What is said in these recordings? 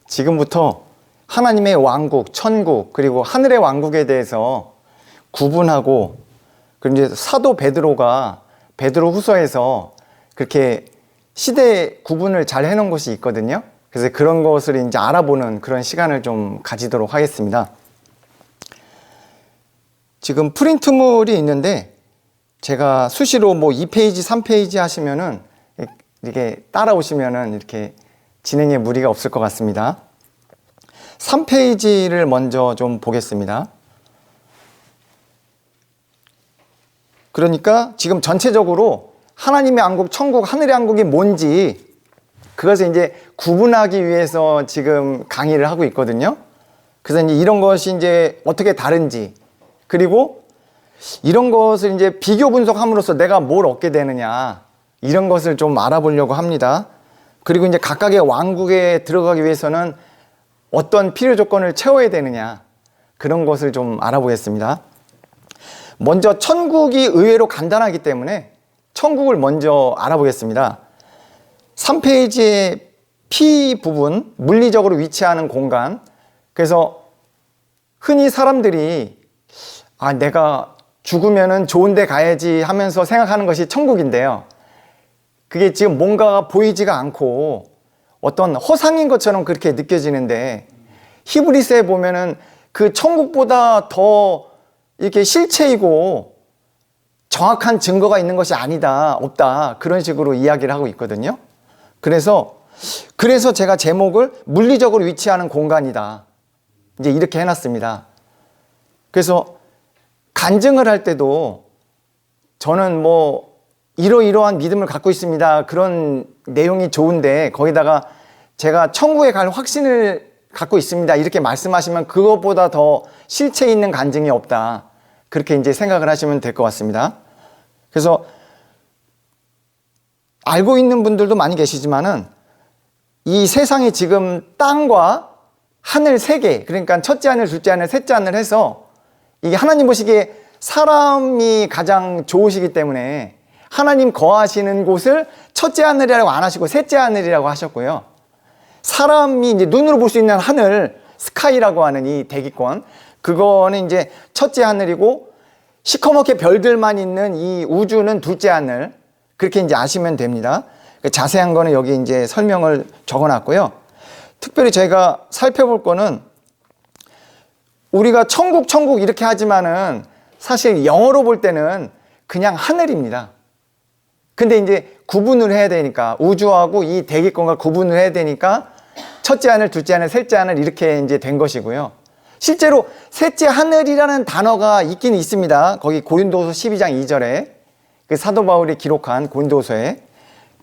지금부터 하나님의 왕국, 천국, 그리고 하늘의 왕국에 대해서 구분하고, 그리고 이제 사도 베드로가 베드로 후서에서 그렇게 시대 구분을 잘 해놓은 것이 있거든요. 그래서 그런 것을 이제 알아보는 그런 시간을 좀 가지도록 하겠습니다. 지금 프린트물이 있는데 제가 수시로 뭐 2페이지, 3페이지 하시면은 이렇게 따라오시면은 이렇게 진행에 무리가 없을 것 같습니다. 3페이지를 먼저 좀 보겠습니다. 그러니까 지금 전체적으로 하나님의 왕국, 천국, 하늘의 왕국이 뭔지 그것을 이제 구분하기 위해서 지금 강의를 하고 있거든요. 그래서 이제 이런 것이 이제 어떻게 다른지, 그리고 이런 것을 이제 비교 분석함으로써 내가 뭘 얻게 되느냐, 이런 것을 좀 알아보려고 합니다. 그리고 이제 각각의 왕국에 들어가기 위해서는 어떤 필요 조건을 채워야 되느냐, 그런 것을 좀 알아보겠습니다. 먼저 천국이 의외로 간단하기 때문에 천국을 먼저 알아보겠습니다. 3페이지의 P 부분, 물리적으로 위치하는 공간. 그래서 흔히 사람들이 내가 죽으면은 좋은 데 가야지 하면서 생각하는 것이 천국인데요. 그게 지금 뭔가가 보이지가 않고 어떤 허상인 것처럼 그렇게 느껴지는데, 히브리서에 보면은 그 천국보다 더 이렇게 실체이고 정확한 증거가 있는 것이 아니다, 없다, 그런 식으로 이야기를 하고 있거든요. 그래서 제가 제목을 물리적으로 위치하는 공간이다, 이제 이렇게 해놨습니다. 그래서 간증을 할 때도 저는 뭐 이러이러한 믿음을 갖고 있습니다, 그런 내용이 좋은데 거기다가 제가 천국에 갈 확신을 갖고 있습니다, 이렇게 말씀하시면 그것보다 더 실체 있는 간증이 없다, 그렇게 이제 생각을 하시면 될 것 같습니다. 그래서 알고 있는 분들도 많이 계시지만은 이 세상이 지금 땅과 하늘 세 개, 그러니까 첫째 하늘, 둘째 하늘, 셋째 하늘 해서 이게 하나님 보시기에 사람이 가장 좋으시기 때문에 하나님 거하시는 곳을 첫째 하늘이라고 안 하시고 셋째 하늘이라고 하셨고요. 사람이 이제 눈으로 볼 수 있는 하늘, 스카이라고 하는 이 대기권, 그거는 이제 첫째 하늘이고, 시커멓게 별들만 있는 이 우주는 둘째 하늘, 그렇게 이제 아시면 됩니다. 자세한 거는 여기 이제 설명을 적어 놨고요. 특별히 제가 살펴볼 거는, 우리가 천국 이렇게 하지만은 사실 영어로 볼 때는 그냥 하늘입니다. 근데 이제 구분을 해야 되니까, 우주하고 이 대기권과 구분을 해야 되니까 첫째 하늘, 둘째 하늘, 셋째 하늘 이렇게 이제 된 것이고요. 실제로 셋째 하늘이라는 단어가 있긴 있습니다. 거기 고린도서 12장 2절에 그 사도 바울이 기록한 고린도서에.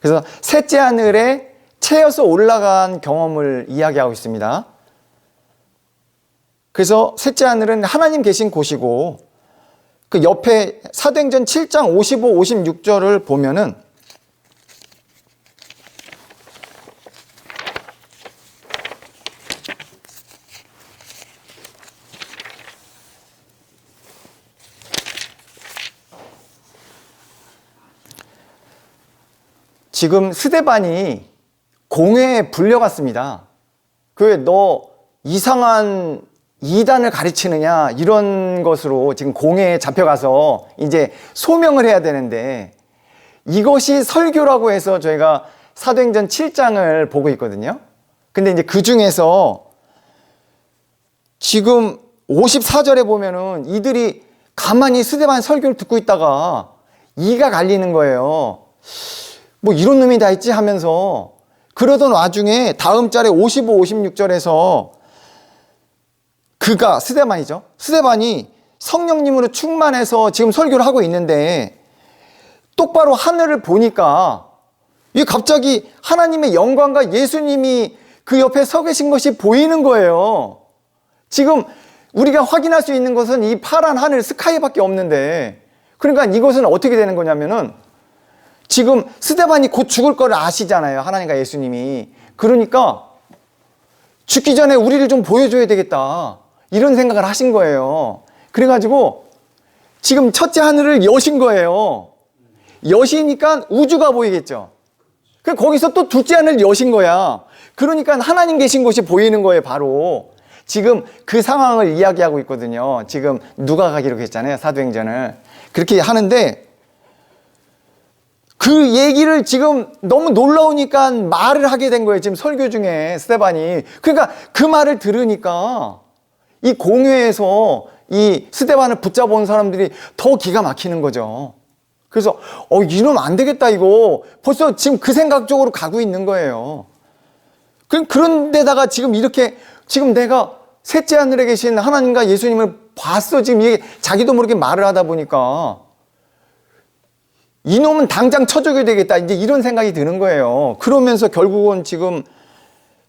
그래서 셋째 하늘에 채여서 올라간 경험을 이야기하고 있습니다. 그래서 셋째 하늘은 하나님 계신 곳이고, 그 옆에 사도행전 7장 55, 56절을 보면은 지금 스데반이 공회에 불려갔습니다. 그 너 이상한 이단을 가르치느냐, 이런 것으로 지금 공회에 잡혀가서 이제 소명을 해야 되는데, 이것이 설교라고 해서 저희가 사도행전 7장을 보고 있거든요. 근데 이제 그 중에서 지금 54절에 보면은 이들이 가만히 스데반 설교를 듣고 있다가 이가 갈리는 거예요. 뭐 이런 놈이 다 있지 하면서. 그러던 와중에 다음 절에 55, 56절에서 그가, 스데반이죠, 스데반이 성령님으로 충만해서 지금 설교를 하고 있는데 똑바로 하늘을 보니까 이게 갑자기 하나님의 영광과 예수님이 그 옆에 서 계신 것이 보이는 거예요. 지금 우리가 확인할 수 있는 것은 이 파란 하늘, 스카이밖에 없는데, 그러니까 이것은 어떻게 되는 거냐면은 지금 스데반이 곧 죽을 거를 아시잖아요, 하나님과 예수님이. 그러니까 죽기 전에 우리를 좀 보여줘야 되겠다, 이런 생각을 하신 거예요. 그래가지고 지금 첫째 하늘을 여신 거예요. 여시니까 우주가 보이겠죠. 거기서 또 둘째 하늘 여신 거야. 그러니까 하나님 계신 곳이 보이는 거예요, 바로. 지금 그 상황을 이야기하고 있거든요. 지금 누가 가기로 했잖아요, 사도행전을. 그렇게 하는데 그 얘기를 지금 너무 놀라우니까 말을 하게 된 거예요. 지금 설교 중에 스데반이. 그러니까 그 말을 들으니까 이 공회에서 이 스데반을 붙잡아온 사람들이 더 기가 막히는 거죠. 그래서 이놈 안 되겠다 이거. 벌써 지금 그 생각 쪽으로 가고 있는 거예요. 그런데다가 지금 이렇게 지금 내가 셋째 하늘에 계신 하나님과 예수님을 봤어. 지금 이게 자기도 모르게 말을 하다 보니까 이놈은 당장 쳐 죽여야 되겠다. 이제 이런 생각이 드는 거예요. 그러면서 결국은 지금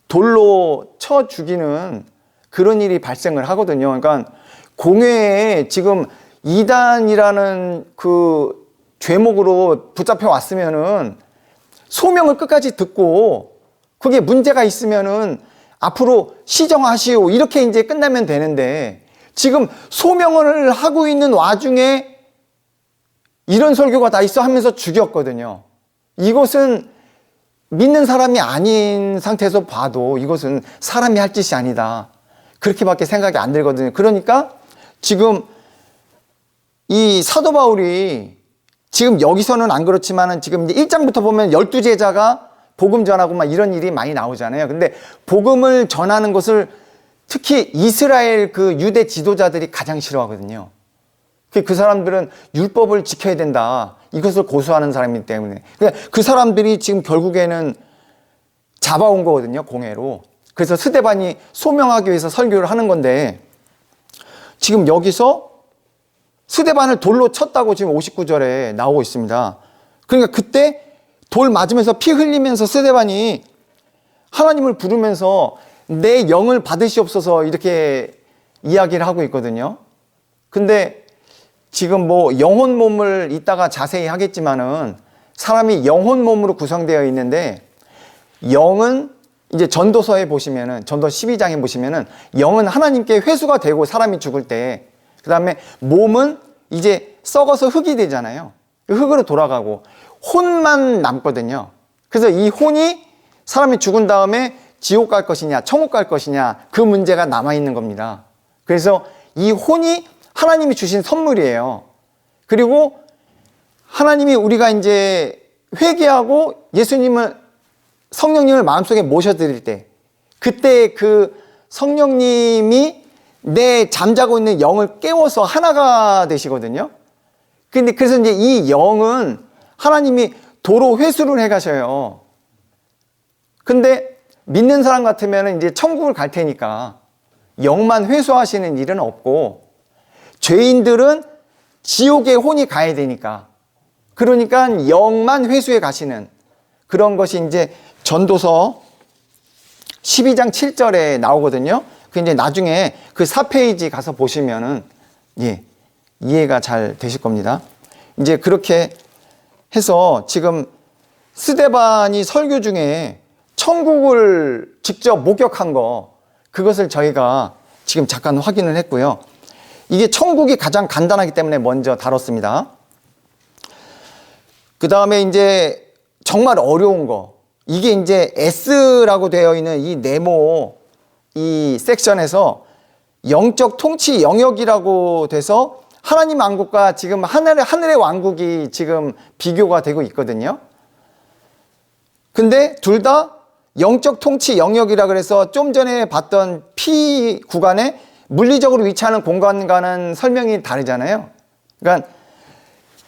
돌로 쳐 죽이는 그런 일이 발생을 하거든요. 그러니까 공회에 지금 이단이라는 그 죄목으로 붙잡혀 왔으면은 소명을 끝까지 듣고 그게 문제가 있으면은 앞으로 시정하시오. 이렇게 이제 끝나면 되는데 지금 소명을 하고 있는 와중에 이런 설교가 다 있어 하면서 죽였거든요. 이것은 믿는 사람이 아닌 상태에서 봐도 이것은 사람이 할 짓이 아니다. 그렇게밖에 생각이 안 들거든요. 그러니까 지금 이 사도 바울이 지금 여기서는 안 그렇지만은 지금 이제 1장부터 보면 12제자가 복음 전하고 막 이런 일이 많이 나오잖아요. 근데 복음을 전하는 것을 특히 이스라엘 그 유대 지도자들이 가장 싫어하거든요. 그 사람들은 율법을 지켜야 된다. 이것을 고수하는 사람이기 때문에. 그 사람들이 지금 결국에는 잡아온 거거든요, 공회로. 그래서 스데반이 소명하기 위해서 설교를 하는 건데 지금 여기서 스데반을 돌로 쳤다고 지금 59절에 나오고 있습니다. 그러니까 그때 돌 맞으면서 피 흘리면서 스데반이 하나님을 부르면서 내 영을 받으시옵소서 이렇게 이야기를 하고 있거든요. 근데 지금 뭐 영혼 몸을 이따가 자세히 하겠지만은 사람이 영혼 몸으로 구성되어 있는데 영은 이제 전도서에 보시면은 전도 12장에 보시면은 영은 하나님께 회수가 되고 사람이 죽을 때 그 다음에 몸은 이제 썩어서 흙이 되잖아요. 흙으로 돌아가고 혼만 남거든요. 그래서 이 혼이 사람이 죽은 다음에 지옥 갈 것이냐 천국 갈 것이냐 그 문제가 남아있는 겁니다. 그래서 이 혼이 하나님이 주신 선물이에요. 그리고 하나님이 우리가 이제 회개하고 예수님을 성령님을 마음속에 모셔드릴 때 그때 그 성령님이 내 잠자고 있는 영을 깨워서 하나가 되시거든요. 근데 그래서 이제 이 영은 하나님이 도로 회수를 해 가셔요. 근데 믿는 사람 같으면 이제 천국을 갈 테니까 영만 회수하시는 일은 없고 죄인들은 지옥에 혼이 가야 되니까 그러니까 영만 회수해 가시는 그런 것이 이제 전도서 12장 7절에 나오거든요. 그 이제 나중에 그 4페이지 가서 보시면은 이해가 잘 되실 겁니다. 이제 그렇게 해서 지금 스데반이 설교 중에 천국을 직접 목격한 거 그것을 저희가 지금 잠깐 확인을 했고요. 이게 천국이 가장 간단하기 때문에 먼저 다뤘습니다. 그 다음에 이제 정말 어려운 거 이게 이제 S라고 되어 있는 이 네모 이 섹션에서 영적 통치 영역이라고 돼서 하나님 왕국과 지금 하늘의 왕국이 지금 비교가 되고 있거든요. 근데 둘 다 영적 통치 영역이라 그래서 좀 전에 봤던 P 구간에 물리적으로 위치하는 공간과는 설명이 다르잖아요. 그러니까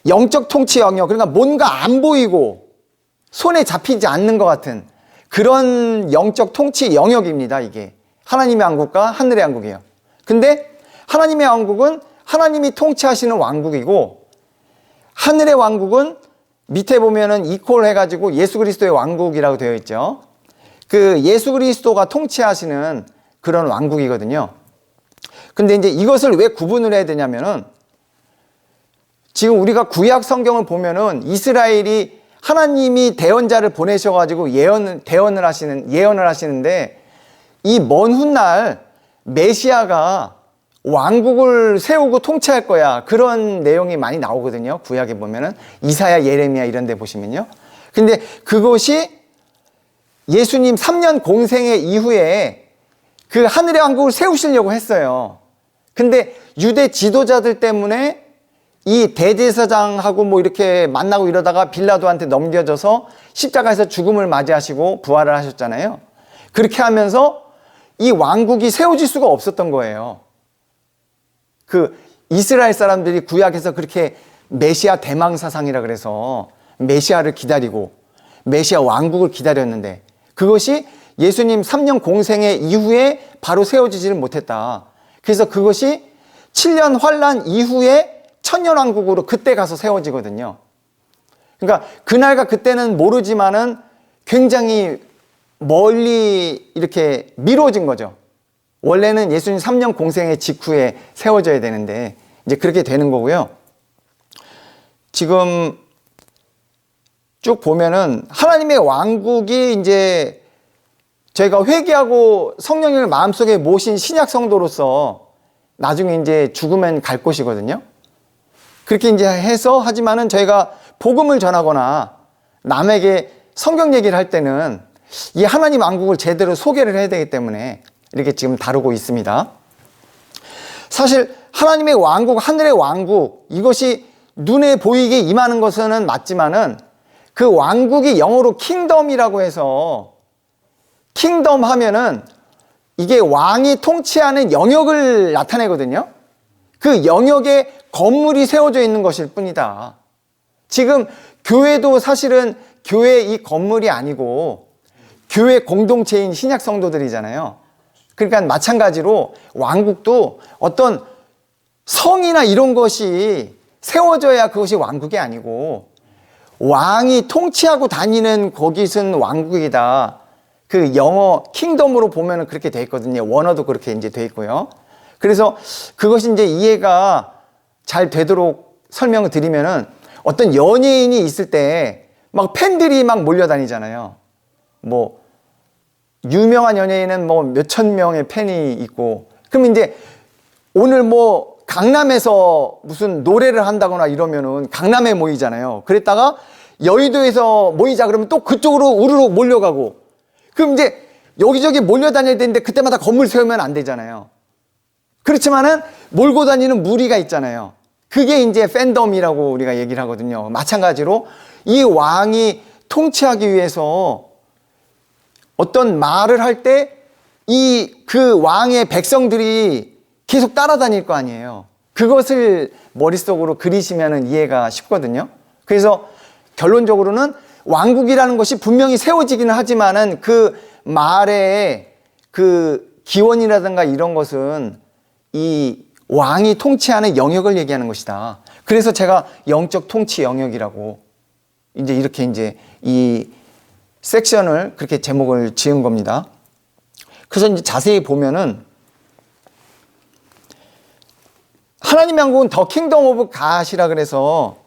영적 통치 영역, 그러니까 뭔가 안 보이고 손에 잡히지 않는 것 같은 그런 영적 통치 영역입니다. 이게 하나님의 왕국과 하늘의 왕국이에요. 근데 하나님의 왕국은 하나님이 통치하시는 왕국이고 하늘의 왕국은 밑에 보면은 이퀄 해가지고 예수 그리스도의 왕국이라고 되어 있죠. 그 예수 그리스도가 통치하시는 그런 왕국이거든요. 근데 이제 이것을 왜 구분을 해야 되냐면은 지금 우리가 구약 성경을 보면은 이스라엘이 하나님이 대언자를 보내셔가지고 예언을 하시는데 이 먼 훗날 메시아가 왕국을 세우고 통치할 거야. 그런 내용이 많이 나오거든요. 구약에 보면은 이사야, 예레미야 이런 데 보시면요. 근데 그것이 예수님 3년 공생의 이후에 그 하늘의 왕국을 세우시려고 했어요. 근데 유대 지도자들 때문에 이 대제사장하고 뭐 이렇게 만나고 이러다가 빌라도한테 넘겨져서 십자가에서 죽음을 맞이하시고 부활을 하셨잖아요. 그렇게 하면서 이 왕국이 세워질 수가 없었던 거예요. 그 이스라엘 사람들이 구약에서 그렇게 메시아 대망사상이라 그래서 메시아를 기다리고 메시아 왕국을 기다렸는데 그것이 예수님 3년 공생의 이후에 바로 세워지지를 못했다. 그래서 그것이 7년 환란 이후에 천년왕국으로 그때 가서 세워지거든요. 그러니까 그날과 그때는 모르지만은 굉장히 멀리 이렇게 미뤄진 거죠. 원래는 예수님 3년 공생의 직후에 세워져야 되는데 이제 그렇게 되는 거고요. 지금 쭉 보면은 하나님의 왕국이 이제 저희가 회개하고 성령을 마음속에 모신 신약 성도로서 나중에 이제 죽으면 갈 곳이거든요. 그렇게 이제 해서 하지만은 저희가 복음을 전하거나 남에게 성경 얘기를 할 때는 이 하나님 왕국을 제대로 소개를 해야 되기 때문에 이렇게 지금 다루고 있습니다. 사실 하나님의 왕국, 하늘의 왕국, 이것이 눈에 보이게 임하는 것은 맞지만은 그 왕국이 영어로 킹덤이라고 해서 킹덤 하면은 이게 왕이 통치하는 영역을 나타내거든요. 그 영역에 건물이 세워져 있는 것일 뿐이다. 지금 교회도 사실은 교회 이 건물이 아니고 교회 공동체인 신약 성도들이잖아요. 그러니까 마찬가지로 왕국도 어떤 성이나 이런 것이 세워져야 그것이 왕국이 아니고 왕이 통치하고 다니는 거기선 왕국이다. 그 영어 킹덤으로 보면은 그렇게 돼 있거든요. 원어도 그렇게 이제 돼 있고요. 그래서 그것이 이제 이해가 잘 되도록 설명을 드리면은 어떤 연예인이 있을 때 막 팬들이 막 몰려다니잖아요. 뭐 유명한 연예인은 뭐 몇천 명의 팬이 있고 그럼 이제 오늘 뭐 강남에서 무슨 노래를 한다거나 이러면은 강남에 모이잖아요. 그랬다가 여의도에서 모이자 그러면 또 그쪽으로 우르르 몰려가고 그럼 이제 여기저기 몰려다녀야 되는데 그때마다 건물 세우면 안 되잖아요. 그렇지만은 몰고 다니는 무리가 있잖아요. 그게 이제 팬덤이라고 우리가 얘기를 하거든요. 마찬가지로 이 왕이 통치하기 위해서 어떤 말을 할 때 이 그 왕의 백성들이 계속 따라다닐 거 아니에요. 그것을 머릿속으로 그리시면 이해가 쉽거든요. 그래서 결론적으로는 왕국이라는 것이 분명히 세워지기는 하지만은 그 말의 그 기원이라든가 이런 것은 이 왕이 통치하는 영역을 얘기하는 것이다. 그래서 제가 영적 통치 영역이라고 이제 이렇게 이제 이 섹션을 그렇게 제목을 지은 겁니다. 그래서 이제 자세히 보면은 하나님의 왕국은 더 킹덤 오브 갓이라 그래서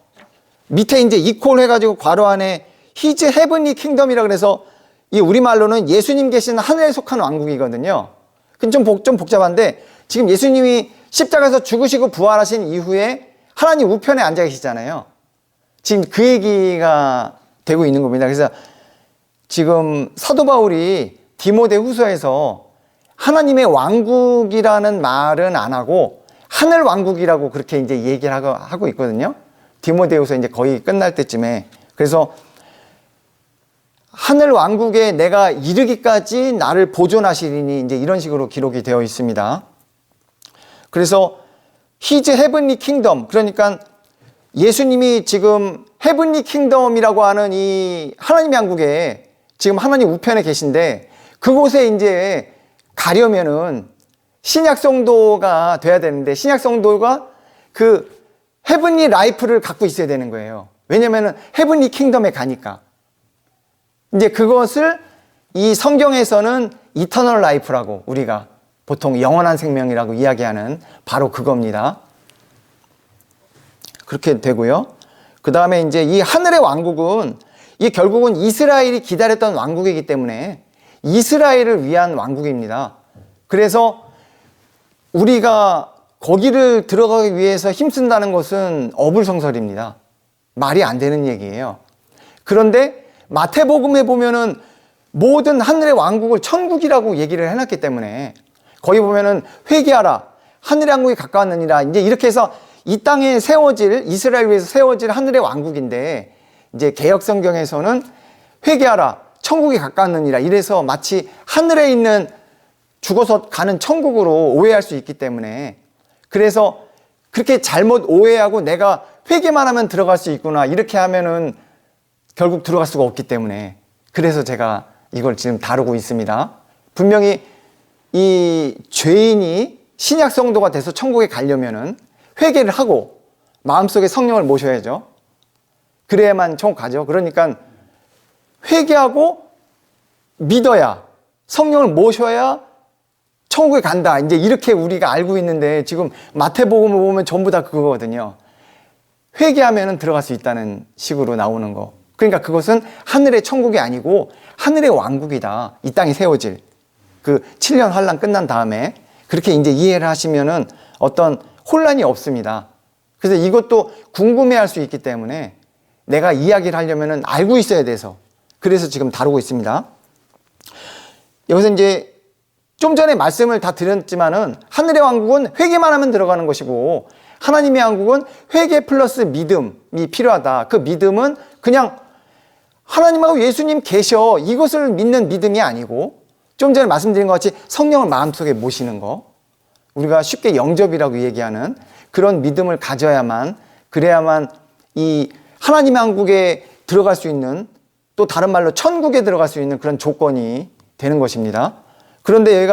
밑에 이제 이퀄 해가지고 괄호 안에 히즈 헤븐리 킹덤이라 그래서 이 우리말로는 예수님 계신 하늘에 속한 왕국이거든요. 좀 복잡한데 지금 예수님이 십자가에서 죽으시고 부활하신 이후에 하나님 우편에 앉아 계시잖아요. 지금 그 얘기가 되고 있는 겁니다. 그래서 지금 사도 바울이 디모데 후서에서 하나님의 왕국이라는 말은 안 하고 하늘 왕국이라고 그렇게 이제 얘기를 하고 있거든요. 디모데후서 이제 거의 끝날 때쯤에. 그래서 하늘 왕국에 내가 이르기까지 나를 보존하시리니 이제 이런 식으로 기록이 되어 있습니다. 그래서 His Heavenly Kingdom, 그러니까 예수님이 지금 헤븐리 킹덤이라고 하는 이 하나님의 왕국에 지금 하나님 우편에 계신데 그곳에 이제 가려면은 신약 성도가 돼야 되는데 신약 성도가 그 헤븐리 라이프를 갖고 있어야 되는 거예요. 왜냐면은 헤븐리 킹덤에 가니까. 이제 그것을 이 성경에서는 이터널 라이프라고 우리가 보통 영원한 생명이라고 이야기하는 바로 그겁니다. 그렇게 되고요. 그 다음에 이제 이 하늘의 왕국은 이 결국은 이스라엘이 기다렸던 왕국이기 때문에 이스라엘을 위한 왕국입니다. 그래서 우리가 거기를 들어가기 위해서 힘쓴다는 것은 어불성설입니다. 말이 안 되는 얘기예요. 그런데 마태복음에 보면은 모든 하늘의 왕국을 천국이라고 얘기를 해놨기 때문에 거기 보면은 회개하라 하늘의 왕국이 가까웠느니라 이제 이렇게 해서 이 땅에 세워질 이스라엘 위에서 세워질 하늘의 왕국인데 이제 개역 성경에서는 회개하라 천국이 가까웠느니라 이래서 마치 하늘에 있는 죽어서 가는 천국으로 오해할 수 있기 때문에 그래서 그렇게 잘못 오해하고 내가 회개만 하면 들어갈 수 있구나 이렇게 하면은 결국 들어갈 수가 없기 때문에 그래서 제가 이걸 지금 다루고 있습니다. 분명히 이 죄인이 신약 성도가 돼서 천국에 가려면은 회개를 하고 마음속에 성령을 모셔야죠. 그래야만 천국 가죠. 그러니까 회개하고 믿어야 성령을 모셔야 천국에 간다. 이제 이렇게 우리가 알고 있는데 지금 마태복음을 보면 전부 다 그거거든요. 회개하면 들어갈 수 있다는 식으로 나오는 거. 그러니까 그것은 하늘의 천국이 아니고 하늘의 왕국이다. 이 땅이 세워질 그 7년 환란 끝난 다음에 그렇게 이제 이해를 하시면은 어떤 혼란이 없습니다. 그래서 이것도 궁금해할 수 있기 때문에 내가 이야기를 하려면은 알고 있어야 돼서 그래서 지금 다루고 있습니다. 여기서 이제 좀 전에 말씀을 다 드렸지만은 하늘의 왕국은 회개만 하면 들어가는 것이고 하나님의 왕국은 회개 플러스 믿음이 필요하다. 그 믿음은 그냥 하나님하고 예수님 계셔 이것을 믿는 믿음이 아니고 좀 전에 말씀드린 것 같이 성령을 마음속에 모시는 거 우리가 쉽게 영접이라고 얘기하는 그런 믿음을 가져야만 그래야만 이 하나님의 왕국에 들어갈 수 있는 또 다른 말로 천국에 들어갈 수 있는 그런 조건이 되는 것입니다. 그런데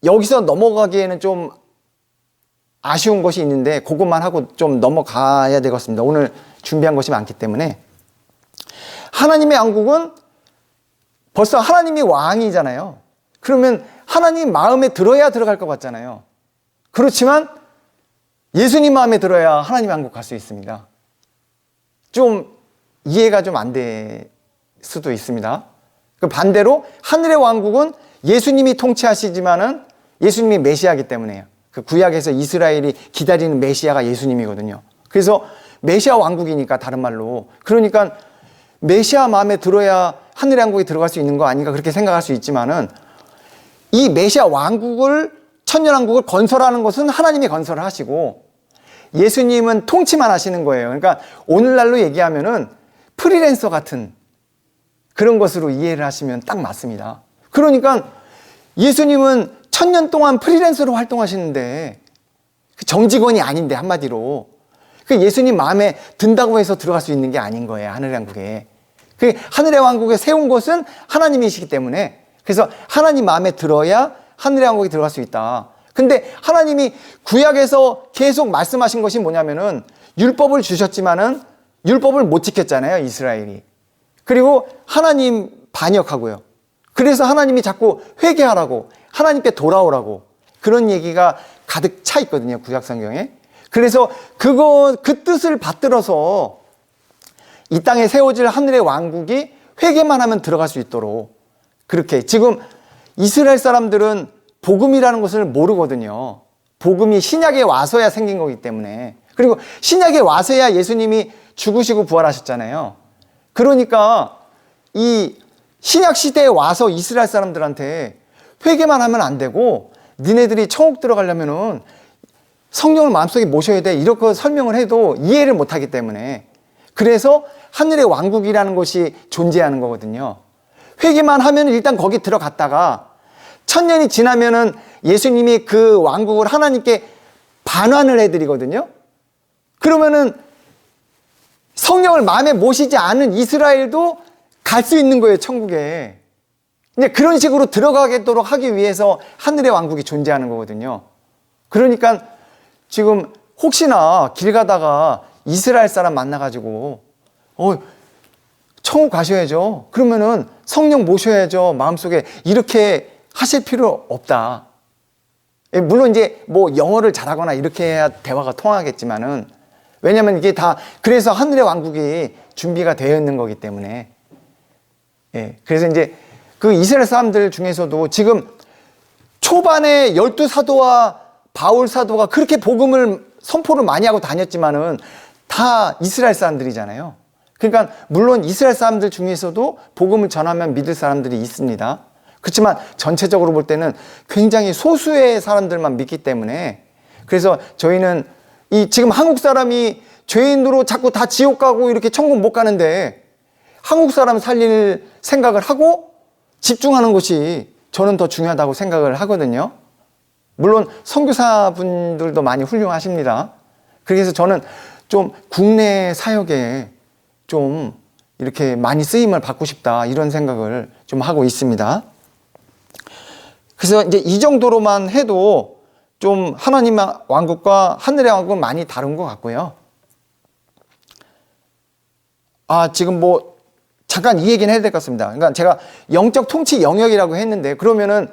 여기서 넘어가기에는 좀 아쉬운 것이 있는데 그것만 하고 좀 넘어가야 되겠습니다. 오늘 준비한 것이 많기 때문에 하나님의 왕국은 벌써 하나님이 왕이잖아요. 그러면 하나님 마음에 들어야 들어갈 것 같잖아요. 그렇지만 예수님 마음에 들어야 하나님 왕국 갈 수 있습니다. 좀 이해가 좀 안 될 수도 있습니다. 반대로 하늘의 왕국은 예수님이 통치하시지만은 예수님이 메시아이기 때문에요. 그 구약에서 이스라엘이 기다리는 메시아가 예수님이거든요. 그래서 메시아 왕국이니까 다른 말로 그러니까 메시아 마음에 들어야 하늘의 왕국에 들어갈 수 있는 거 아닌가 그렇게 생각할 수 있지만은 이 메시아 왕국을 천년 왕국을 건설하는 것은 하나님이 건설을 하시고 예수님은 통치만 하시는 거예요. 그러니까 오늘날로 얘기하면은 프리랜서 같은 그런 것으로 이해를 하시면 딱 맞습니다. 그러니까 예수님은 1000년 동안 프리랜서로 활동하시는데 정직원이 아닌데 한마디로 그 예수님 마음에 든다고 해서 들어갈 수 있는 게 아닌 거예요. 하늘의 왕국에. 그 하늘의 왕국에 세운 것은 하나님이시기 때문에 그래서 하나님 마음에 들어야 하늘의 왕국에 들어갈 수 있다. 근데 하나님이 구약에서 계속 말씀하신 것이 뭐냐면은 율법을 주셨지만은 율법을 못 지켰잖아요. 이스라엘이. 그리고 하나님 반역하고요. 그래서 하나님이 자꾸 회개하라고 하나님께 돌아오라고 그런 얘기가 가득 차 있거든요. 구약 성경에. 그래서 그 뜻을 받들어서 이 땅에 세워질 하늘의 왕국이 회개만 하면 들어갈 수 있도록 그렇게 지금 이스라엘 사람들은 복음이라는 것을 모르거든요. 복음이 신약에 와서야 생긴 거기 때문에 그리고 신약에 와서야 예수님이 죽으시고 부활하셨잖아요. 그러니까 이 신약 시대에 와서 이스라엘 사람들한테 회개만 하면 안 되고 니네들이 천국 들어가려면은 성령을 마음속에 모셔야 돼 이렇게 설명을 해도 이해를 못하기 때문에 그래서 하늘의 왕국이라는 것이 존재하는 거거든요. 회개만 하면 일단 거기 들어갔다가 1000년이 지나면은 예수님이 그 왕국을 하나님께 반환을 해드리거든요. 그러면은 성령을 마음에 모시지 않은 이스라엘도 갈 수 있는 거예요, 천국에. 이제 그런 식으로 들어가겠도록 하기 위해서 하늘의 왕국이 존재하는 거거든요. 그러니까 지금 혹시나 길 가다가 이스라엘 사람 만나가지고 천국 가셔야죠. 그러면은 성령 모셔야죠. 마음속에 이렇게 하실 필요 없다. 물론 이제 뭐 영어를 잘하거나 이렇게 해야 대화가 통하겠지만은 왜냐면 이게 다 그래서 하늘의 왕국이 준비가 되어 있는 거기 때문에 그래서 이제 그 이스라엘 사람들 중에서도 지금 초반에 12사도와 바울 사도가 그렇게 복음을 선포를 많이 하고 다녔지만은 다 이스라엘 사람들이잖아요. 그러니까 물론 이스라엘 사람들 중에서도 복음을 전하면 믿을 사람들이 있습니다. 그렇지만 전체적으로 볼 때는 굉장히 소수의 사람들만 믿기 때문에, 그래서 저희는 지금 한국 사람이 죄인으로 자꾸 다 지옥 가고 이렇게 천국 못 가는데 한국 사람 살릴 생각을 하고 집중하는 것이 저는 더 중요하다고 생각을 하거든요. 물론 선교사분들도 많이 훌륭하십니다. 그래서 저는 좀 국내 사역에 좀 이렇게 많이 쓰임을 받고 싶다, 이런 생각을 좀 하고 있습니다. 그래서 이제 이 정도로만 해도 좀 하나님의 왕국과 하늘의 왕국은 많이 다른 것 같고요. 지금 뭐 잠깐 이 얘기는 해야 될 것 같습니다. 그러니까 제가 영적 통치 영역이라고 했는데, 그러면은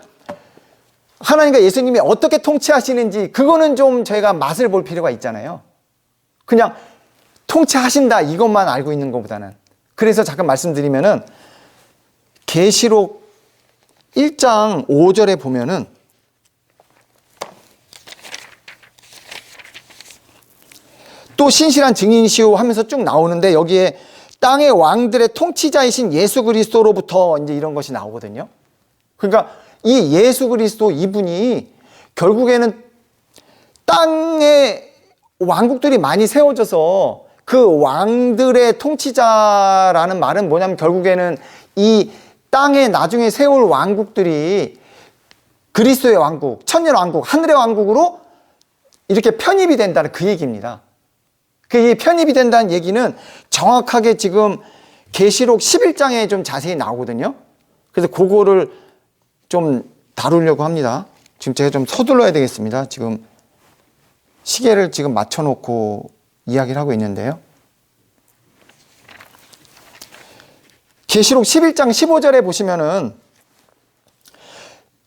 하나님과 예수님이 어떻게 통치하시는지 그거는 좀 저희가 맛을 볼 필요가 있잖아요. 그냥 통치하신다 이것만 알고 있는 것보다는. 그래서 잠깐 말씀드리면은 계시록 1장 5절에 보면은 또 신실한 증인이시오 하면서 쭉 나오는데, 여기에 땅의 왕들의 통치자이신 예수 그리스도로부터 이제 이런 것이 나오거든요. 그러니까 이 예수 그리스도, 이분이 결국에는 땅에 왕국들이 많이 세워져서 그 왕들의 통치자라는 말은 뭐냐면, 결국에는 이 땅에 나중에 세울 왕국들이 그리스도의 왕국, 천년 왕국, 하늘의 왕국으로 이렇게 편입이 된다는 그 얘기입니다. 그 편입이 된다는 얘기는 정확하게 지금 계시록 11장에 좀 자세히 나오거든요. 그래서 그거를 좀 다루려고 합니다. 지금 제가 좀 서둘러야 되겠습니다. 지금 시계를 지금 맞춰놓고 이야기를 하고 있는데요. 계시록 11장 15절에 보시면은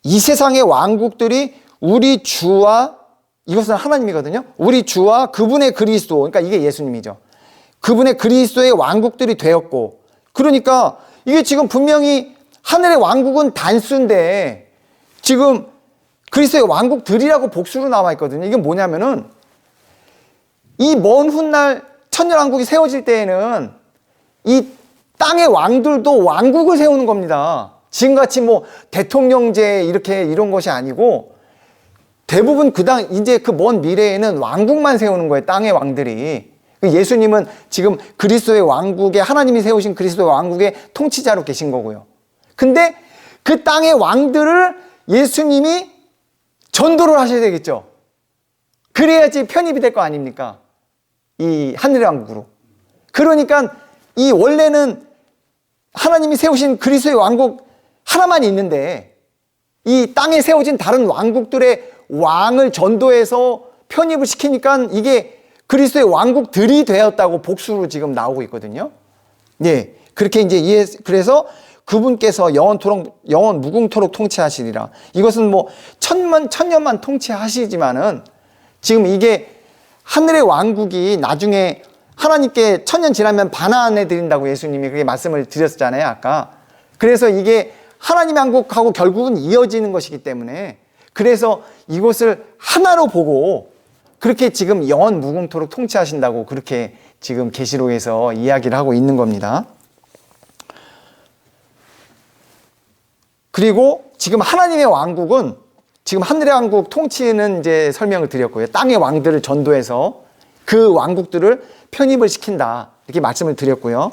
이 세상의 왕국들이 우리 주와, 이것은 하나님이거든요. 우리 주와 그분의 그리스도, 그러니까 이게 예수님이죠. 그분의 그리스도의 왕국들이 되었고, 그러니까 이게 지금 분명히 하늘의 왕국은 단수인데 지금 그리스도의 왕국들이라고 복수로 나와 있거든요. 이게 뭐냐면은 이 먼 훗날 천년 왕국이 세워질 때에는 이 땅의 왕들도 왕국을 세우는 겁니다. 지금같이 뭐 대통령제 이런 것이 아니고 대부분 이제 그 먼 미래에는 왕국만 세우는 거예요. 땅의 왕들이. 예수님은 지금 그리스도의 왕국에, 하나님이 세우신 그리스도의 왕국의 통치자로 계신 거고요. 근데 그 땅의 왕들을 예수님이 전도를 하셔야 되겠죠. 그래야지 편입이 될 거 아닙니까? 이 하늘의 왕국으로. 그러니까 이 원래는 하나님이 세우신 그리스도의 왕국 하나만 있는데 이 땅에 세워진 다른 왕국들의 왕을 전도해서 편입을 시키니까 이게 그리스도의 왕국들이 되었다고 복수로 지금 나오고 있거든요. 예, 그렇게 이제 그래서 그분께서 영원 무궁토록 통치하시리라. 이것은 뭐 천년만 통치하시지만은 지금 이게 하늘의 왕국이 나중에 하나님께 천년 지나면 반환해 드린다고 예수님이 그렇게 말씀을 드렸잖아요, 아까. 그래서 이게 하나님의 왕국하고 결국은 이어지는 것이기 때문에, 그래서 이것을 하나로 보고 그렇게 지금 영원 무궁토록 통치하신다고 그렇게 지금 계시록에서 이야기를 하고 있는 겁니다. 그리고 지금 하나님의 왕국은, 지금 하늘의 왕국 통치는 이제 설명을 드렸고요. 땅의 왕들을 전도해서 그 왕국들을 편입을 시킨다, 이렇게 말씀을 드렸고요.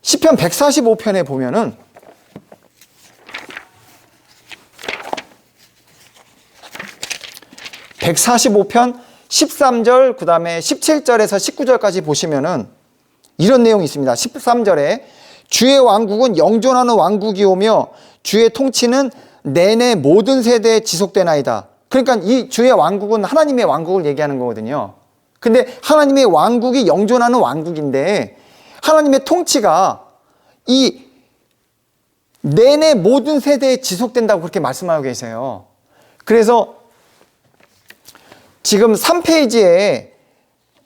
시편 145편에 보면은 (145편) 13절 그 다음에 17절에서 19절까지 보시면은 이런 내용이 있습니다. 13절에 주의 왕국은 영존하는 왕국이오며 주의 통치는 내내 모든 세대에 지속되나이다. 그러니까 이 주의 왕국은 하나님의 왕국을 얘기하는 거거든요. 근데 하나님의 왕국이 영존하는 왕국인데 하나님의 통치가 이 내내 모든 세대에 지속된다고 그렇게 말씀하고 계세요. 그래서 지금 3페이지에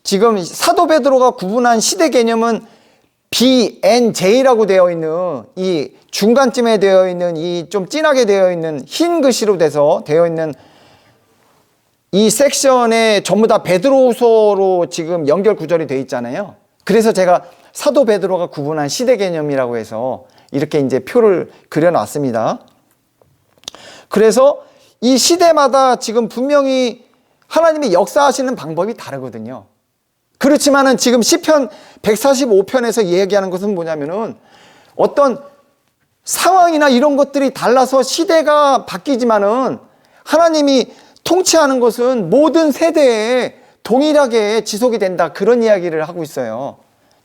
지금 사도 베드로가 구분한 시대 개념은 BNJ라고 되어 있는 이 중간쯤에 되어 있는 이 좀 진하게 되어 있는 흰 글씨로 되어 있는 이 섹션에 전부 다 베드로후서로 지금 연결 구절이 되어 있잖아요. 그래서 제가 사도 베드로가 구분한 시대 개념이라고 해서 이렇게 이제 표를 그려놨습니다. 그래서 이 시대마다 지금 분명히 하나님이 역사하시는 방법이 다르거든요. 그렇지만은 지금 시편 145편에서 얘기하는 것은 뭐냐면은 어떤 상황이나 이런 것들이 달라서 시대가 바뀌지만은 하나님이 통치하는 것은 모든 세대에 동일하게 지속이 된다. 그런 이야기를 하고 있어요.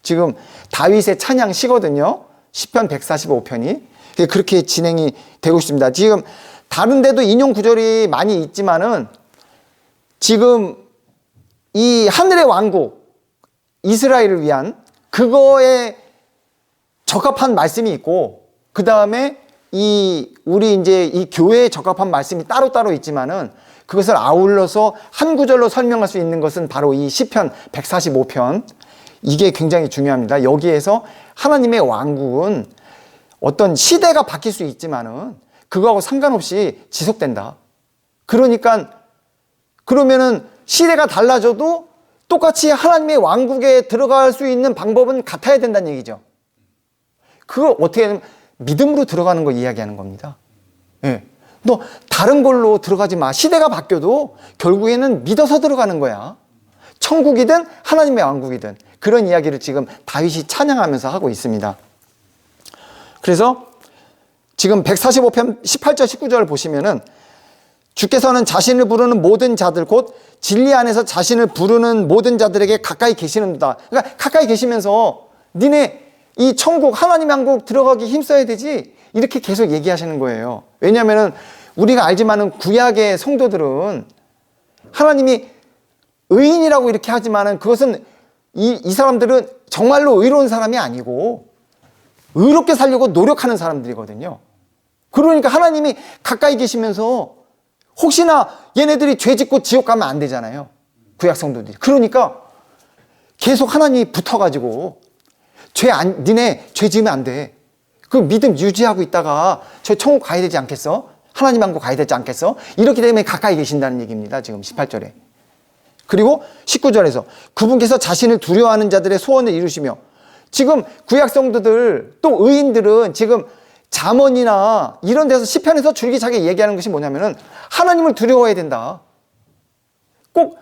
지금 다윗의 찬양시거든요. 시편 145편이. 그렇게 진행이 되고 있습니다. 지금 다른 데도 인용 구절이 많이 있지만은 지금 이 하늘의 왕국, 이스라엘을 위한 그거에 적합한 말씀이 있고, 그 다음에 우리 이제 이 교회에 적합한 말씀이 따로따로 있지만은 그것을 아울러서 한 구절로 설명할 수 있는 것은 바로 이 시편 145편. 이게 굉장히 중요합니다. 여기에서 하나님의 왕국은 어떤 시대가 바뀔 수 있지만은 그거하고 상관없이 지속된다. 그러면은 시대가 달라져도 똑같이 하나님의 왕국에 들어갈 수 있는 방법은 같아야 된다는 얘기죠. 그걸 어떻게 하면 믿음으로 들어가는 거 이야기하는 겁니다. 예. 너 다른 걸로 들어가지 마. 시대가 바뀌어도 결국에는 믿어서 들어가는 거야. 천국이든 하나님의 왕국이든. 그런 이야기를 지금 다윗이 찬양하면서 하고 있습니다. 그래서 지금 145편 18절 19절을 보시면은 주께서는 자신을 부르는 모든 자들 곧 진리 안에서 자신을 부르는 모든 자들에게 가까이 계시는다. 그러니까 가까이 계시면서 니네 이 천국 하나님의 왕국 들어가기 힘써야 되지, 이렇게 계속 얘기하시는 거예요. 왜냐하면 우리가 알지만은 구약의 성도들은 하나님이 의인이라고 이렇게 하지만은 그것은 이 사람들은 정말로 의로운 사람이 아니고 의롭게 살려고 노력하는 사람들이거든요. 그러니까 하나님이 가까이 계시면서 혹시나 얘네들이 죄 짓고 지옥 가면 안 되잖아요. 구약 성도들이. 그러니까 계속 하나님이 붙어가지고 니네 죄 지으면 안 돼. 그 믿음 유지하고 있다가 저 천국 가야 되지 않겠어? 하나님 왕국 가야 되지 않겠어? 이렇기 때문에 가까이 계신다는 얘기입니다. 지금 18절에. 그리고 19절에서 그분께서 자신을 두려워하는 자들의 소원을 이루시며, 지금 구약 성도들 또 의인들은 지금 잠언이나 이런 데서 시편에서 줄기차게 얘기하는 것이 뭐냐면은 하나님을 두려워해야 된다. 꼭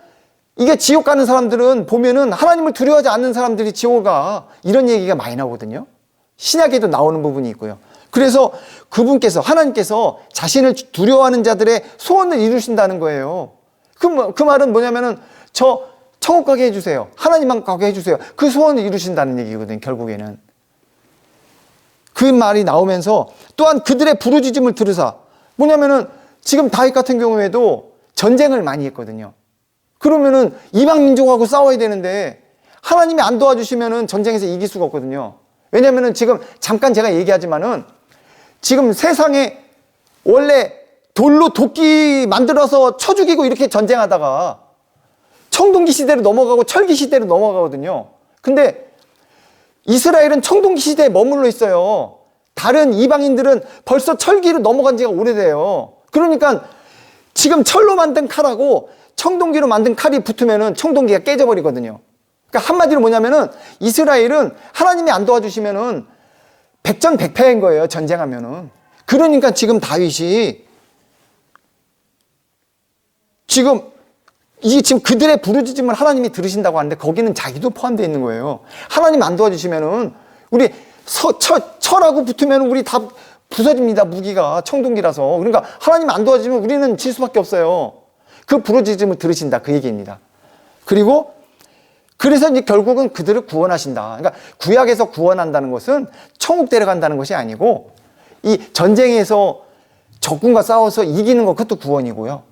이게 지옥 가는 사람들은 보면은 하나님을 두려워하지 않는 사람들이 지옥을 가. 이런 얘기가 많이 나오거든요. 신약에도 나오는 부분이 있고요. 그래서 그분께서, 하나님께서 자신을 두려워하는 자들의 소원을 이루신다는 거예요. 그 말은 뭐냐면은 저 천국 가게 해주세요. 하나님만 가게 해주세요. 그 소원을 이루신다는 얘기거든요. 결국에는. 그 말이 나오면서 또한 그들의 부르짖음을 들으사, 뭐냐면은 지금 다윗 같은 경우에도 전쟁을 많이 했거든요. 그러면은 이방 민족하고 싸워야 되는데 하나님이 안 도와주시면은 전쟁에서 이길 수가 없거든요. 왜냐면은 지금 잠깐 제가 얘기하지만은 지금 세상에 원래 돌로 도끼 만들어서 쳐 죽이고 이렇게 전쟁하다가 청동기 시대로 넘어가고 철기 시대로 넘어가거든요. 근데 이스라엘은 청동기 시대에 머물러 있어요. 다른 이방인들은 벌써 철기로 넘어간 지가 오래돼요. 그러니까 지금 철로 만든 칼하고 청동기로 만든 칼이 붙으면은 청동기가 깨져버리거든요. 그러니까 한마디로 뭐냐면은 이스라엘은 하나님이 안 도와주시면은 백전백패인 거예요. 전쟁하면은. 그러니까 지금 다윗이 지금 그들의 부르짖음을 하나님이 들으신다고 하는데 거기는 자기도 포함되어 있는 거예요. 하나님 안 도와주시면은 우리 철하고 붙으면 우리 다 부서집니다. 무기가 청동기라서. 그러니까 하나님 안 도와주시면 우리는 질 수밖에 없어요. 그 부르짖음을 들으신다, 그 얘기입니다. 그리고 그래서 이제 결국은 그들을 구원하신다. 그러니까 구약에서 구원한다는 것은 천국 데려간다는 것이 아니고 이 전쟁에서 적군과 싸워서 이기는 것, 그것도 구원이고요.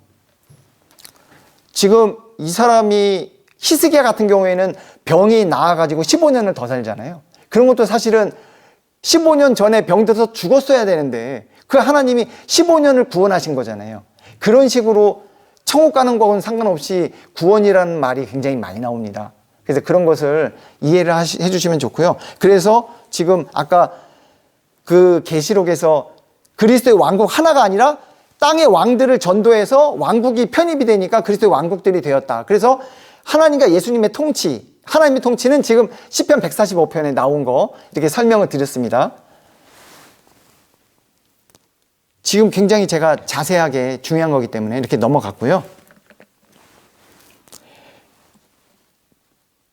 지금 이 사람이 히스기야 같은 경우에는 병이 나아가지고 15년을 더 살잖아요. 그런 것도 사실은 15년 전에 병들어서 죽었어야 되는데 그 하나님이 15년을 구원하신 거잖아요. 그런 식으로 천국 가는 거는 상관없이 구원이라는 말이 굉장히 많이 나옵니다. 그래서 그런 것을 이해를 해주시면 좋고요. 그래서 지금 아까 그 계시록에서 그리스도의 왕국 하나가 아니라 땅의 왕들을 전도해서 왕국이 편입이 되니까 그리스도의 왕국들이 되었다. 그래서 하나님과 예수님의 통치, 하나님의 통치는 지금 시편 145편에 나온 거 이렇게 설명을 드렸습니다. 지금 굉장히 제가 자세하게 중요한 거기 때문에 이렇게 넘어갔고요.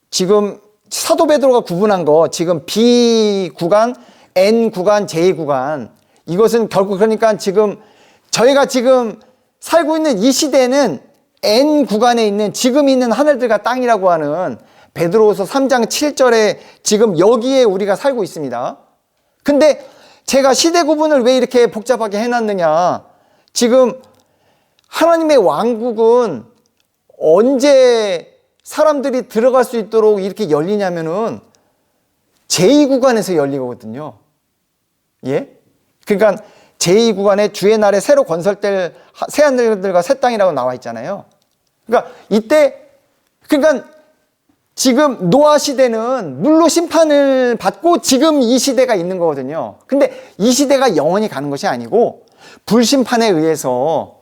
지금 사도 베드로가 구분한 거 지금 B 구간, N 구간, J 구간, 이것은 결국 그러니까 지금 저희가 지금 살고 있는 이 시대는 N 구간에 있는 지금 있는 하늘들과 땅이라고 하는 베드로후서 3장 7절에 지금 여기에 우리가 살고 있습니다. 근데 제가 시대 구분을 왜 이렇게 복잡하게 해놨느냐, 지금 하나님의 왕국은 언제 사람들이 들어갈 수 있도록 이렇게 열리냐면은 제2구간에서 열리거든요. 예? 그러니까 제2구간에 주의 날에 새로 건설될 새하늘들과 새 땅이라고 나와 있잖아요. 그러니까 이때, 그러니까 지금 노아 시대는 물로 심판을 받고 지금 이 시대가 있는 거거든요. 근데 이 시대가 영원히 가는 것이 아니고 불심판에 의해서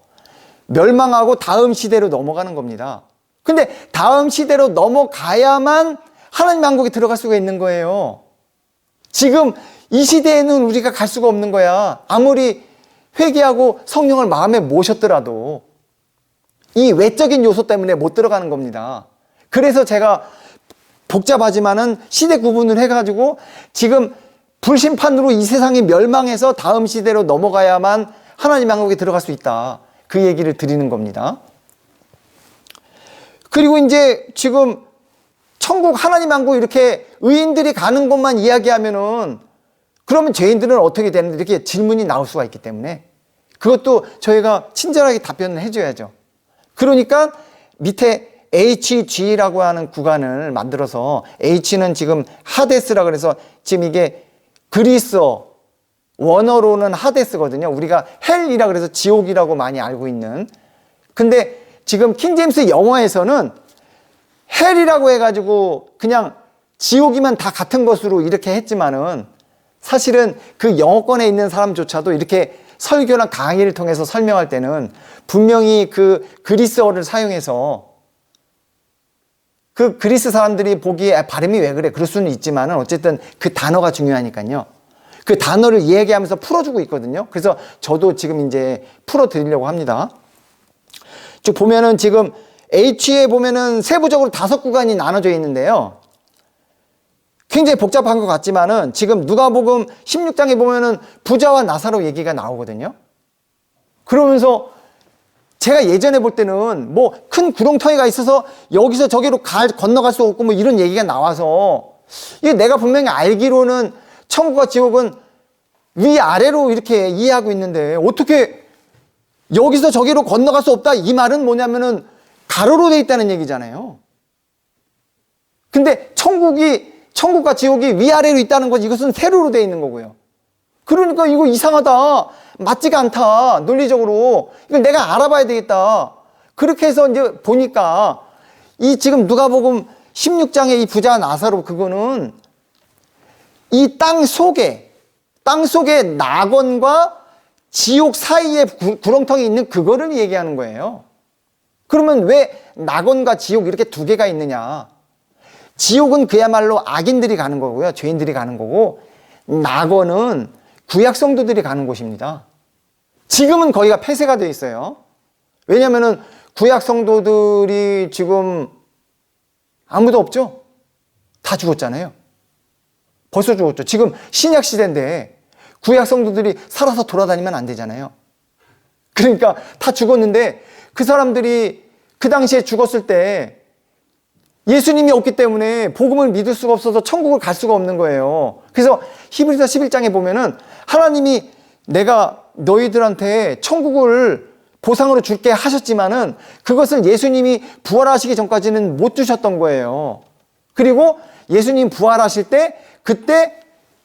멸망하고 다음 시대로 넘어가는 겁니다. 근데 다음 시대로 넘어가야만 하나님 왕국에 들어갈 수가 있는 거예요. 지금 이 시대에는 우리가 갈 수가 없는 거야. 아무리 회개하고 성령을 마음에 모셨더라도 이 외적인 요소 때문에 못 들어가는 겁니다. 그래서 제가 복잡하지만은 시대 구분을 해가지고 지금 불심판으로 이 세상이 멸망해서 다음 시대로 넘어가야만 하나님 왕국에 들어갈 수 있다. 그 얘기를 드리는 겁니다. 그리고 이제 지금 천국 하나님 왕국 이렇게 의인들이 가는 곳만 이야기하면은 그러면 죄인들은 어떻게 되는데 이렇게 질문이 나올 수가 있기 때문에 그것도 저희가 친절하게 답변을 해줘야죠. 그러니까 밑에 HG라고 하는 구간을 만들어서, H는 지금 하데스라 그래서 지금 이게 그리스어 원어로는 하데스거든요. 우리가 헬이라 그래서 지옥이라고 많이 알고 있는. 근데 지금 킹제임스 영어에서는 헬이라고 해가지고 그냥 지옥이면 다 같은 것으로 이렇게 했지만은 사실은 그 영어권에 있는 사람조차도 이렇게 설교나 강의를 통해서 설명할 때는 분명히 그 그리스어를 사용해서 그 그리스 사람들이 보기에 발음이 왜 그래? 그럴 수는 있지만은 어쨌든 그 단어가 중요하니까요. 그 단어를 이야기하면서 풀어주고 있거든요. 그래서 저도 지금 이제 풀어드리려고 합니다. 쭉 보면은 지금 H에 보면은 세부적으로 5구간이 나눠져 있는데요. 굉장히 복잡한 것 같지만은 지금 누가복음 16장에 보면은 부자와 나사로 얘기가 나오거든요. 그러면서 제가 예전에 볼 때는 뭐 큰 구렁텅이가 있어서 여기서 저기로 건너갈 수 없고 뭐 이런 얘기가 나와서 이게 내가 분명히 알기로는 천국과 지옥은 위아래로 이렇게 이해하고 있는데 어떻게 여기서 저기로 건너갈 수 없다, 이 말은 뭐냐면은 가로로 돼 있다는 얘기잖아요. 근데 천국과 지옥이 위아래로 있다는 것, 이것은 세로로 돼 있는 거고요. 그러니까 이거 이상하다, 맞지가 않다, 논리적으로 이걸 내가 알아봐야 되겠다. 그렇게 해서 이제 보니까 이 지금 누가복음 16장의 이 부자 나사로, 그거는 이 땅 속에 낙원과 지옥 사이에 구렁텅이 있는 그거를 얘기하는 거예요. 그러면 왜 낙원과 지옥 이렇게 두 개가 있느냐? 지옥은 그야말로 악인들이 가는 거고요. 죄인들이 가는 거고, 낙원은 구약 성도들이 가는 곳입니다. 지금은 거기가 폐쇄가 되어 있어요. 왜냐면은 구약 성도들이 지금 아무도 없죠? 다 죽었잖아요. 벌써 죽었죠. 지금 신약 시대인데 구약 성도들이 살아서 돌아다니면 안 되잖아요. 그러니까 다 죽었는데 그 사람들이 그 당시에 죽었을 때 예수님이 없기 때문에 복음을 믿을 수가 없어서 천국을 갈 수가 없는 거예요. 그래서 히브리서 11장에 보면은 하나님이 내가 너희들한테 천국을 보상으로 줄게 하셨지만은 그것을 예수님이 부활하시기 전까지는 못 주셨던 거예요. 그리고 예수님 부활하실 때 그때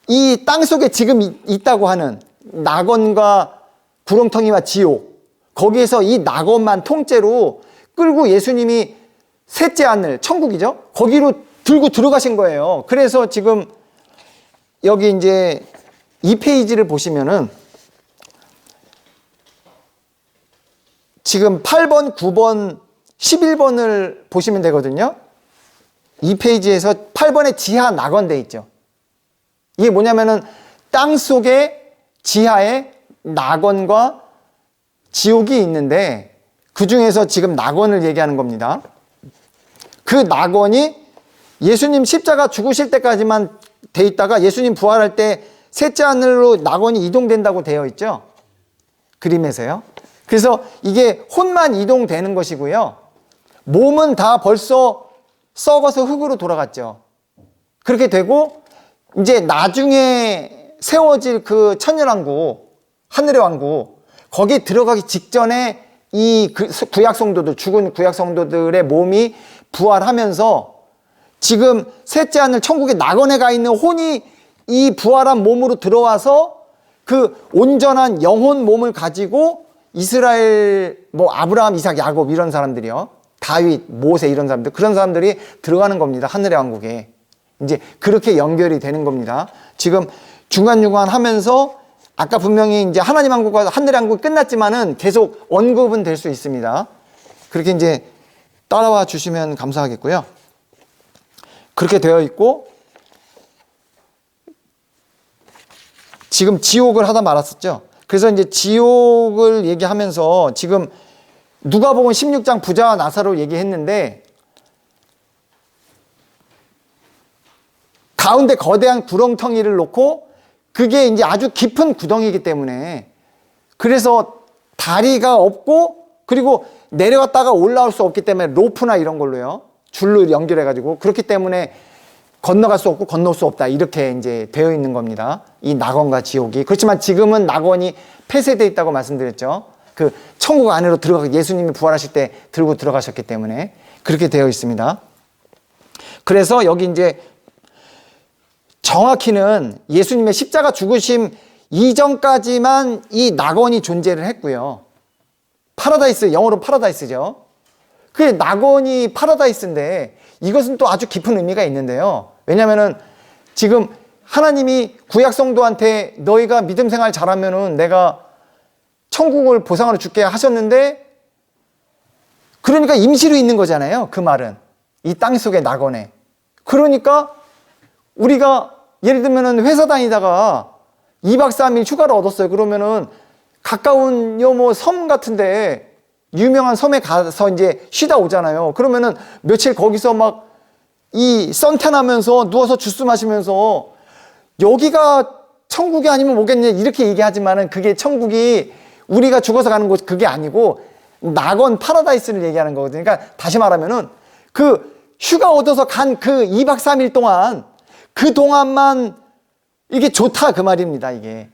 이 땅 속에 지금 있다고 하는 낙원과 구렁텅이와 지옥, 거기에서 이 낙원만 통째로 끌고 예수님이 셋째 하늘, 천국이죠? 거기로 들고 들어가신 거예요. 그래서 지금 여기 이제 이 페이지를 보시면은 지금 8번, 9번, 11번을 보시면 되거든요. 이 페이지에서 8번에 지하 낙원돼 있죠. 이게 뭐냐면은 땅 속에 지하에 낙원과 지옥이 있는데 그 중에서 지금 낙원을 얘기하는 겁니다. 그 낙원이 예수님 십자가 죽으실 때까지만 돼 있다가 예수님 부활할 때 셋째 하늘로 낙원이 이동된다고 되어 있죠. 그림에서요. 그래서 이게 혼만 이동되는 것이고요. 몸은 다 벌써 썩어서 흙으로 돌아갔죠. 그렇게 되고 이제 나중에 세워질 그 천년왕국, 하늘의 왕국, 거기 들어가기 직전에 이 구약 성도들, 죽은 구약 성도들의 몸이 부활하면서 지금 셋째 하늘 천국의 낙원에 가 있는 혼이 이 부활한 몸으로 들어와서 그 온전한 영혼 몸을 가지고 이스라엘, 뭐 아브라함, 이삭, 야곱 이런 사람들이요. 다윗, 모세 이런 사람들, 그런 사람들이 들어가는 겁니다. 하늘의 왕국에. 이제 그렇게 연결이 되는 겁니다. 지금 중간중간 하면서 아까 분명히 이제 하나님 왕국과 하늘의 왕국이 끝났지만은 계속 언급은 될 수 있습니다. 그렇게 이제 따라와 주시면 감사하겠고요. 그렇게 되어 있고, 지금 지옥을 하다 말았었죠. 그래서 이제 지옥을 얘기하면서 지금 누가복음 16장 부자와 나사로 얘기했는데 가운데 거대한 구렁텅이를 놓고 그게 이제 아주 깊은 구덩이기 때문에 그래서 다리가 없고 그리고 내려갔다가 올라올 수 없기 때문에 로프나 이런 걸로요. 줄로 연결해가지고 그렇기 때문에 건너갈 수 없고 건널 수 없다. 이렇게 이제 되어 있는 겁니다. 이 낙원과 지옥이. 그렇지만 지금은 낙원이 폐쇄되어 있다고 말씀드렸죠. 그 천국 안으로 들어가 예수님이 부활하실 때 들고 들어가셨기 때문에 그렇게 되어 있습니다. 그래서 여기 이제 정확히는 예수님의 십자가 죽으심 이전까지만 이 낙원이 존재를 했고요. 파라다이스, 영어로 파라다이스죠. 그 낙원이 파라다이스인데 이것은 또 아주 깊은 의미가 있는데요. 왜냐하면은 지금 하나님이 구약 성도한테 너희가 믿음 생활 잘하면은 내가 천국을 보상으로 줄게 하셨는데 그러니까 임시로 있는 거잖아요. 그 말은 이 땅 속의 낙원에. 그러니까 우리가 예를 들면은 회사 다니다가 2박 3일 휴가를 얻었어요. 그러면은 가까운 뭐 섬 같은데 유명한 섬에 가서 이제 쉬다 오잖아요. 그러면은 며칠 거기서 막 이 선탠하면서 누워서 주스 마시면서 여기가 천국이 아니면 뭐겠냐 이렇게 얘기하지만은 그게 천국이 우리가 죽어서 가는 곳 그게 아니고 낙원 파라다이스를 얘기하는 거거든요. 그러니까 다시 말하면은 그 휴가 얻어서 간 그 2박 3일 동안 그 동안만 이게 좋다 그 말입니다. 이게.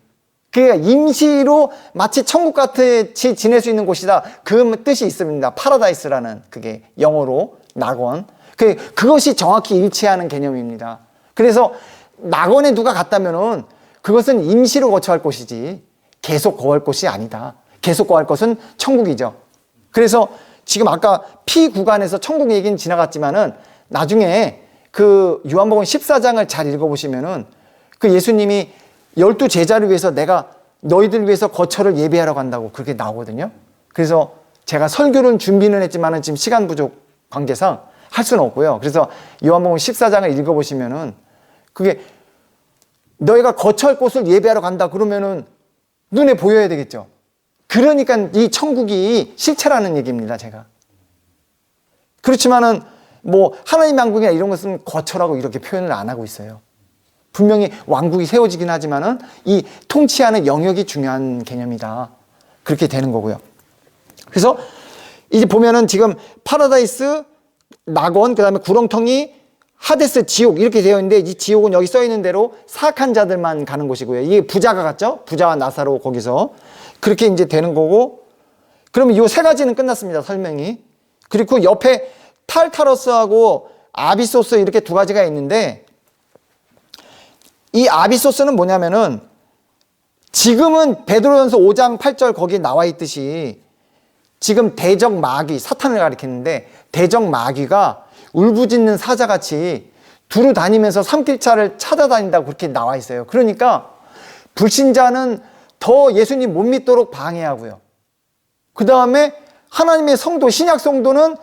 그러니까 임시로 마치 천국 같이 지낼 수 있는 곳이다. 그 뜻이 있습니다. 파라다이스라는 그게 영어로 낙원. 그것이 정확히 일치하는 개념입니다. 그래서 낙원에 누가 갔다면은 그것은 임시로 거처할 곳이지 계속 거할 곳이 아니다. 계속 거할 것은 천국이죠. 그래서 지금 아까 P 구간에서 천국 얘기는 지나갔지만은 나중에 그 요한복음 14장을 잘 읽어보시면은 그 예수님이 12 제자를 위해서 내가 너희들 위해서 거처를 예비하러 간다고 그렇게 나오거든요. 그래서 제가 설교는 준비는 했지만은 지금 시간 부족 관계상 할 수는 없고요. 그래서 요한복음 14장을 읽어보시면은 그게 너희가 거처할 곳을 예비하러 간다 그러면은 눈에 보여야 되겠죠. 그러니까 이 천국이 실체라는 얘기입니다. 제가. 그렇지만은 뭐 하나님 왕국이나 이런 것은 거처라고 이렇게 표현을 안 하고 있어요. 분명히 왕국이 세워지긴 하지만은 이 통치하는 영역이 중요한 개념이다. 그렇게 되는 거고요. 그래서 이제 보면은 지금 파라다이스, 낙원, 그 다음에 구렁텅이, 하데스, 지옥 이렇게 되어 있는데 이 지옥은 여기 써 있는 대로 사악한 자들만 가는 곳이고요. 이게 부자가 갔죠? 부자와 나사로 거기서. 그렇게 이제 되는 거고 그러면 이 세 가지는 끝났습니다. 설명이. 그리고 옆에 탈타러스하고 아비소스 이렇게 두 가지가 있는데 이 아비소스는 뭐냐면은 지금은 베드로전서 5장 8절 거기에 나와 있듯이 지금 대적 마귀, 사탄을 가리키는데 대적 마귀가 울부짖는 사자같이 두루 다니면서 삼킬차를 찾아다닌다고 그렇게 나와 있어요. 그러니까 불신자는 더 예수님 못 믿도록 방해하고요. 그 다음에 하나님의 성도, 신약 성도는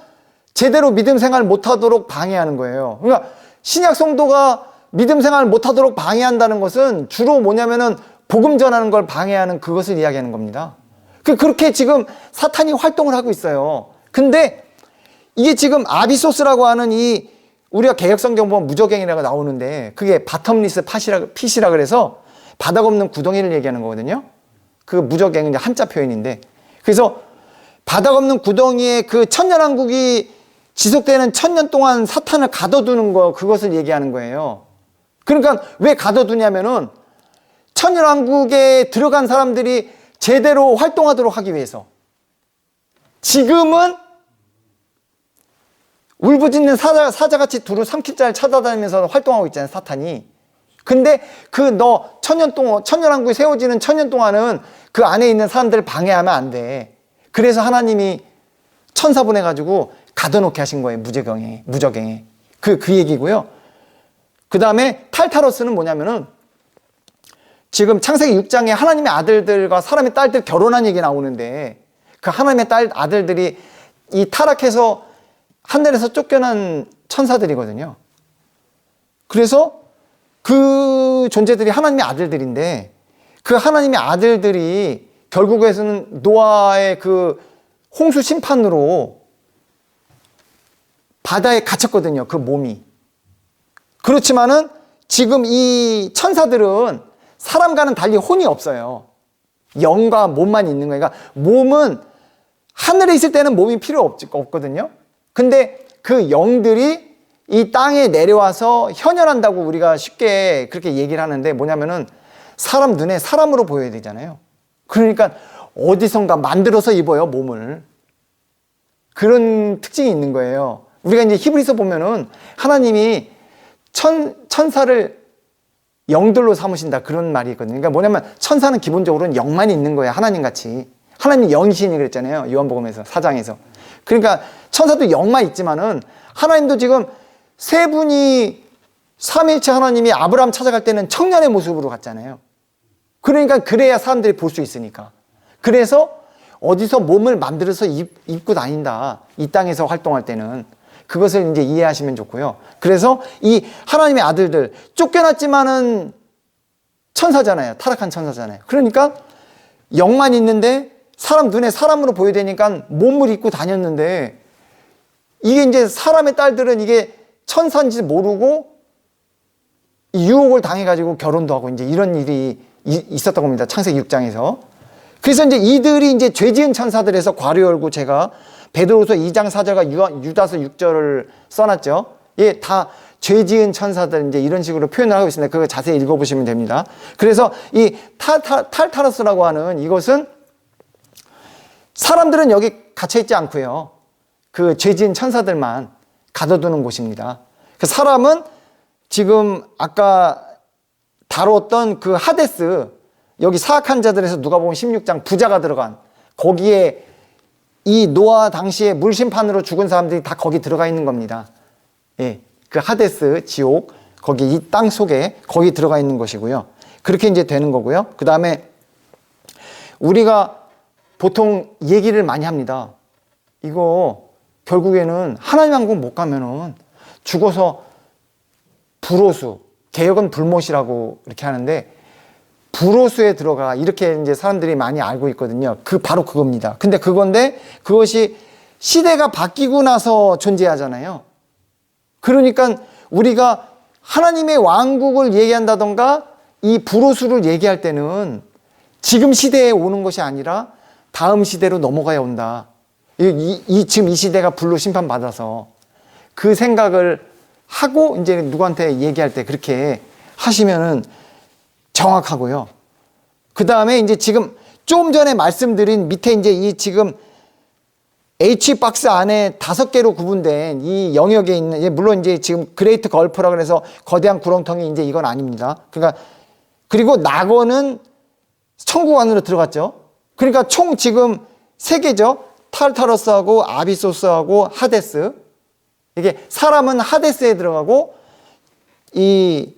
제대로 믿음 생활 못하도록 방해하는 거예요. 그러니까 신약 성도가 믿음 생활 못하도록 방해한다는 것은 주로 뭐냐면은 복음 전하는 걸 방해하는 그것을 이야기하는 겁니다. 그렇게 지금 사탄이 활동을 하고 있어요. 근데 이게 지금 아비소스라고 하는 이 우리가 개혁성경 보면 무저갱이라고 나오는데 그게 바텀리스 핏이라 그래서 바닥 없는 구덩이를 얘기하는 거거든요. 그 무저갱은 이제 한자 표현인데, 그래서 바닥 없는 구덩이에 그 천년왕국이 지속되는 1000년 동안 사탄을 가둬두는 거, 그것을 얘기하는 거예요. 그러니까 왜 가둬두냐면은 천년왕국에 들어간 사람들이 제대로 활동하도록 하기 위해서. 지금은 울부짖는 사자같이 두루 삼킬 자를 찾아다니면서 활동하고 있잖아요, 사탄이. 근데 너 천년왕국이 세워지는 1000년 동안은 그 안에 있는 사람들을 방해하면 안 돼. 그래서 하나님이 천사 보내가지고 가둬놓게 하신 거예요, 무저갱에. 그 얘기고요. 그 다음에 탈타로스는 뭐냐면은 지금 창세기 6장에 하나님의 아들들과 사람의 딸들 결혼한 얘기 나오는데 그 하나님의 아들들이 이 타락해서 하늘에서 쫓겨난 천사들이거든요. 그래서 그 존재들이 하나님의 아들들인데 그 하나님의 아들들이 결국에는 노아의 그 홍수 심판으로 바다에 갇혔거든요, 그 몸이. 그렇지만은 지금 이 천사들은 사람과는 달리 혼이 없어요. 영과 몸만 있는 거예요. 그러니까 몸은 하늘에 있을 때는 몸이 필요 없거든요. 근데 그 영들이 이 땅에 내려와서 현현한다고 우리가 쉽게 그렇게 얘기를 하는데 뭐냐면은 사람 눈에 사람으로 보여야 되잖아요. 그러니까 어디선가 만들어서 입어요, 몸을. 그런 특징이 있는 거예요. 우리가 이제 히브리서 보면은 하나님이 천사를 영들로 삼으신다, 그런 말이 있거든요. 그러니까 뭐냐면 천사는 기본적으로는 영만 있는 거예요, 하나님 같이. 하나님 영이시니 그랬잖아요, 요한복음에서 4장에서. 그러니까 천사도 영만 있지만은 하나님도 지금 세 분이 삼위일체 하나님이 아브라함 찾아갈 때는 청년의 모습으로 갔잖아요. 그러니까 그래야 사람들이 볼 수 있으니까. 그래서 어디서 몸을 만들어서 입고 다닌다, 이 땅에서 활동할 때는. 그것을 이제 이해하시면 좋고요. 그래서 이 하나님의 아들들, 쫓겨났지만은 천사잖아요. 타락한 천사잖아요. 그러니까 영만 있는데 사람 눈에 사람으로 보여야 되니까 몸을 입고 다녔는데 이게 이제 사람의 딸들은 이게 천사인지 모르고 유혹을 당해가지고 결혼도 하고 이제 이런 일이 있었다고 합니다. 창세기 6장에서. 그래서 이제 이들이 이제 죄 지은 천사들에서 괄호 열고 제가 베드로서 2장 4절과 유다서 6절을 써놨죠. 예, 다 죄 지은 천사들 이제 이런 식으로 표현을 하고 있습니다. 그거 자세히 읽어보시면 됩니다. 그래서 이 탈타로스라고 하는 이것은 사람들은 여기 갇혀있지 않고요. 그 죄 지은 천사들만 가둬두는 곳입니다. 그 사람은 지금 아까 다루었던 그 하데스, 여기 사악한 자들에서 누가복음 16장 부자가 들어간 거기에 이 노아 당시에 물심판으로 죽은 사람들이 다 거기 들어가 있는 겁니다. 예, 그 하데스 지옥, 거기 이 땅 속에 거기 들어가 있는 것이고요. 그렇게 이제 되는 거고요. 그 다음에 우리가 보통 얘기를 많이 합니다. 이거 결국에는 하나님 왕국 못 가면은 죽어서 불호수, 개혁은 불못이라고 이렇게 하는데 불호수에 들어가, 이렇게 이제 사람들이 많이 알고 있거든요. 바로 그겁니다. 근데 그것이 시대가 바뀌고 나서 존재하잖아요. 그러니까 우리가 하나님의 왕국을 얘기한다던가 이 불호수를 얘기할 때는 지금 시대에 오는 것이 아니라 다음 시대로 넘어가야 온다. 지금 이 시대가 불로 심판받아서 그 생각을 하고 이제 누구한테 얘기할 때 그렇게 하시면은 정확하고요. 그 다음에 이제 지금 좀 전에 말씀드린 밑에 이제 이 지금 H 박스 안에 5개로 구분된 이 영역에 있는, 물론 이제 지금 그레이트 걸프라 그래서 거대한 구렁텅이 이제 이건 아닙니다. 그러니까 그리고 낙원은 천국 안으로 들어갔죠. 그러니까 총 지금 3개죠. 탈타로스하고 아비소스하고 하데스. 이게 사람은 하데스에 들어가고 이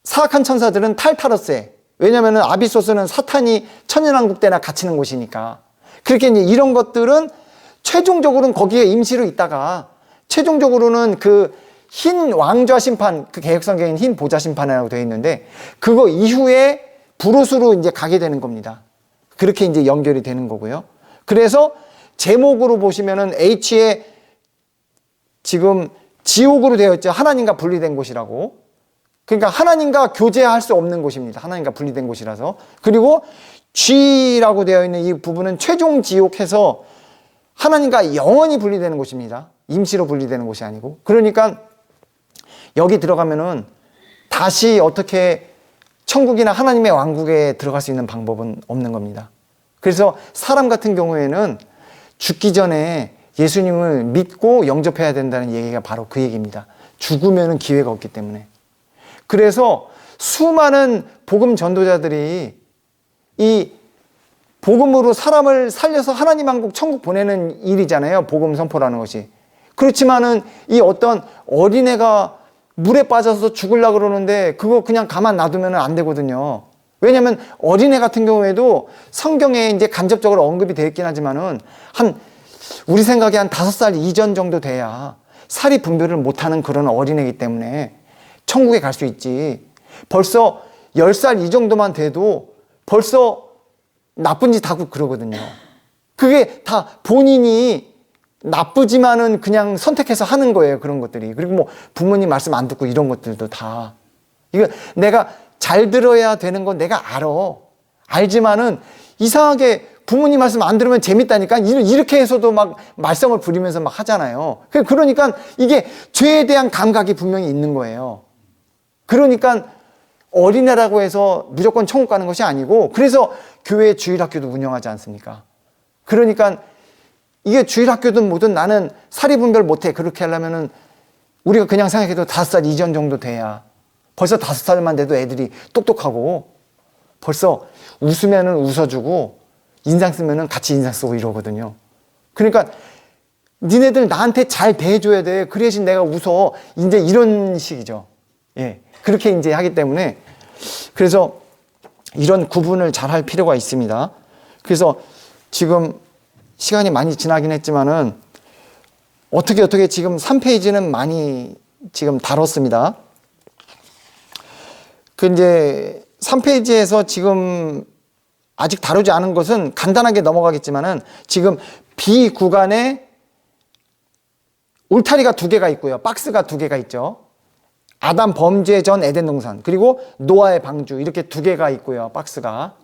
사악한 천사들은 탈타로스에. 왜냐면은 아비소스는 사탄이 천년왕국 때나 갇히는 곳이니까. 그렇게 이제 이런 것들은 최종적으로는 거기에 임시로 있다가 최종적으로는 그 흰 왕좌 심판, 그 개혁성경에는 흰 보좌 심판이라고 되어 있는데 그거 이후에 불옷으로 이제 가게 되는 겁니다. 그렇게 이제 연결이 되는 거고요. 그래서 제목으로 보시면은 H에 지금 지옥으로 되어 있죠. 하나님과 분리된 곳이라고. 그러니까 하나님과 교제할 수 없는 곳입니다. 하나님과 분리된 곳이라서. 그리고 G라고 되어 있는 이 부분은 최종 지옥해서 하나님과 영원히 분리되는 곳입니다. 임시로 분리되는 곳이 아니고. 그러니까 여기 들어가면은 다시 어떻게 천국이나 하나님의 왕국에 들어갈 수 있는 방법은 없는 겁니다. 그래서 사람 같은 경우에는 죽기 전에 예수님을 믿고 영접해야 된다는 얘기가 바로 그 얘기입니다. 죽으면은 기회가 없기 때문에. 그래서 수많은 복음 전도자들이 이 복음으로 사람을 살려서 하나님 왕국 천국 보내는 일이잖아요. 복음 선포라는 것이. 그렇지만은 이 어떤 어린애가 물에 빠져서 죽으려고 그러는데 그거 그냥 가만 놔두면 안 되거든요. 왜냐하면 어린애 같은 경우에도 성경에 이제 간접적으로 언급이 되어 있긴 하지만은 우리 생각에 한 5살 이전 정도 돼야 사리 분별을 못하는 그런 어린애이기 때문에 천국에 갈 수 있지. 벌써 10살 이 정도만 돼도 벌써 나쁜 짓 하고 그러거든요. 그게 다 본인이 나쁘지만은 그냥 선택해서 하는 거예요. 그런 것들이. 그리고 뭐 부모님 말씀 안 듣고 이런 것들도 다. 이거 내가 잘 들어야 되는 건 내가 알아. 알지만은 이상하게 부모님 말씀 안 들으면 재밌다니까 이렇게 해서도 막 말썽을 부리면서 막 하잖아요. 그러니까 이게 죄에 대한 감각이 분명히 있는 거예요. 그러니까 어린애라고 해서 무조건 천국 가는 것이 아니고 그래서 교회 주일학교도 운영하지 않습니까? 그러니까 이게 주일학교든 뭐든 나는 사리분별 못해. 그렇게 하려면은 우리가 그냥 생각해도 5살 이전 정도 돼야 벌써 5살만 돼도 애들이 똑똑하고 벌써 웃으면은 웃어주고 인상 쓰면은 같이 인상 쓰고 이러거든요. 그러니까 니네들 나한테 잘 대해줘야 돼. 그래야지 내가 웃어. 이제 이런 식이죠. 예. 그렇게 이제 하기 때문에 그래서 이런 구분을 잘 할 필요가 있습니다. 그래서 지금 시간이 많이 지나긴 했지만은 어떻게 지금 3페이지는 많이 지금 다뤘습니다. 그 이제 3페이지에서 지금 아직 다루지 않은 것은 간단하게 넘어가겠지만은 지금 B 구간에 울타리가 2개가 있고요. 박스가 2개가 있죠. 아담 범죄 전 에덴 동산 그리고 노아의 방주 이렇게 2개가 있고요. 박스가.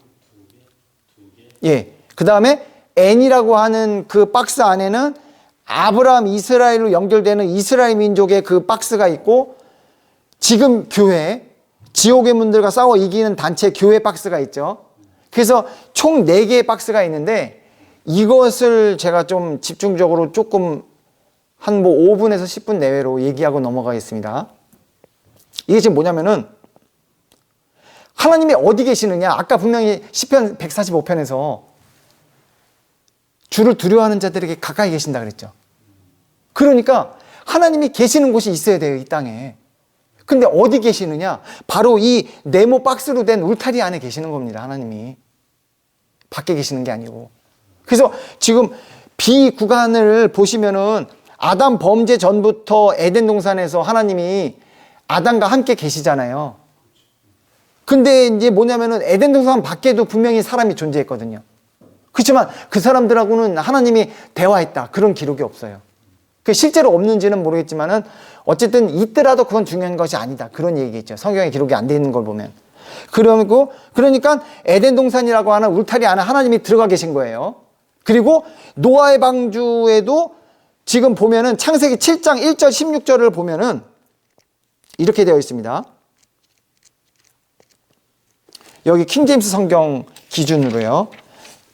예. 그 다음에 N이라고 하는 그 박스 안에는 아브라함 이스라엘로 연결되는 이스라엘 민족의 그 박스가 있고 지금 교회 지옥의 문들과 싸워 이기는 단체 교회 박스가 있죠. 그래서 총 4개의 박스가 있는데 이것을 제가 좀 집중적으로 조금 한 뭐 5분에서 10분 내외로 얘기하고 넘어가겠습니다. 이게 지금 뭐냐면은 하나님이 어디 계시느냐. 아까 분명히 시편 145편에서 주를 두려워하는 자들에게 가까이 계신다 그랬죠. 그러니까 하나님이 계시는 곳이 있어야 돼요. 이 땅에. 근데 어디 계시느냐. 바로 이 네모 박스로 된 울타리 안에 계시는 겁니다. 하나님이. 밖에 계시는 게 아니고. 그래서 지금 B 구간을 보시면은 아담 범죄 전부터 에덴 동산에서 하나님이 아담과 함께 계시잖아요. 근데 이제 뭐냐면은 에덴 동산 밖에도 분명히 사람이 존재했거든요. 그렇지만 그 사람들하고는 하나님이 대화했다. 그런 기록이 없어요. 실제로 없는지는 모르겠지만은 어쨌든 있더라도 그건 중요한 것이 아니다. 그런 얘기겠죠. 성경에 기록이 안 돼 있는 걸 보면. 그러니까 에덴 동산이라고 하는 울타리 안에 하나님이 들어가 계신 거예요. 그리고 노아의 방주에도 지금 보면은 창세기 7장 1절 16절을 보면은 이렇게 되어 있습니다. 여기 킹제임스 성경 기준으로요.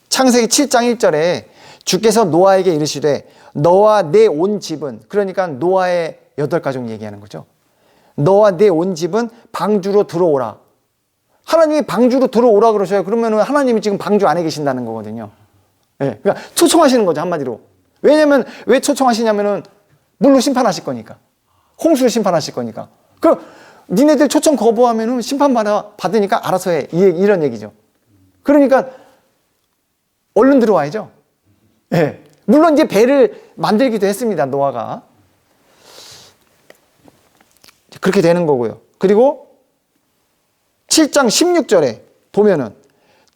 창세기 7장 1절에 주께서 노아에게 이르시되 너와 내 온 집은, 그러니까 노아의 8가족 얘기하는 거죠. 너와 내 온 집은 방주로 들어오라. 하나님이 방주로 들어오라 그러셔요. 그러면 하나님이 지금 방주 안에 계신다는 거거든요. 네, 그러니까 초청하시는 거죠, 한마디로. 왜냐면 왜 초청하시냐면은 물로 심판하실 거니까. 홍수로 심판하실 거니까. 그럼 니네들 초청 거부하면은 심판받으니까 알아서 해. 이런 얘기죠. 그러니까 얼른 들어와야죠. 예. 네. 물론 이제 배를 만들기도 했습니다, 노아가. 그렇게 되는 거고요. 그리고 7장 16절에 보면은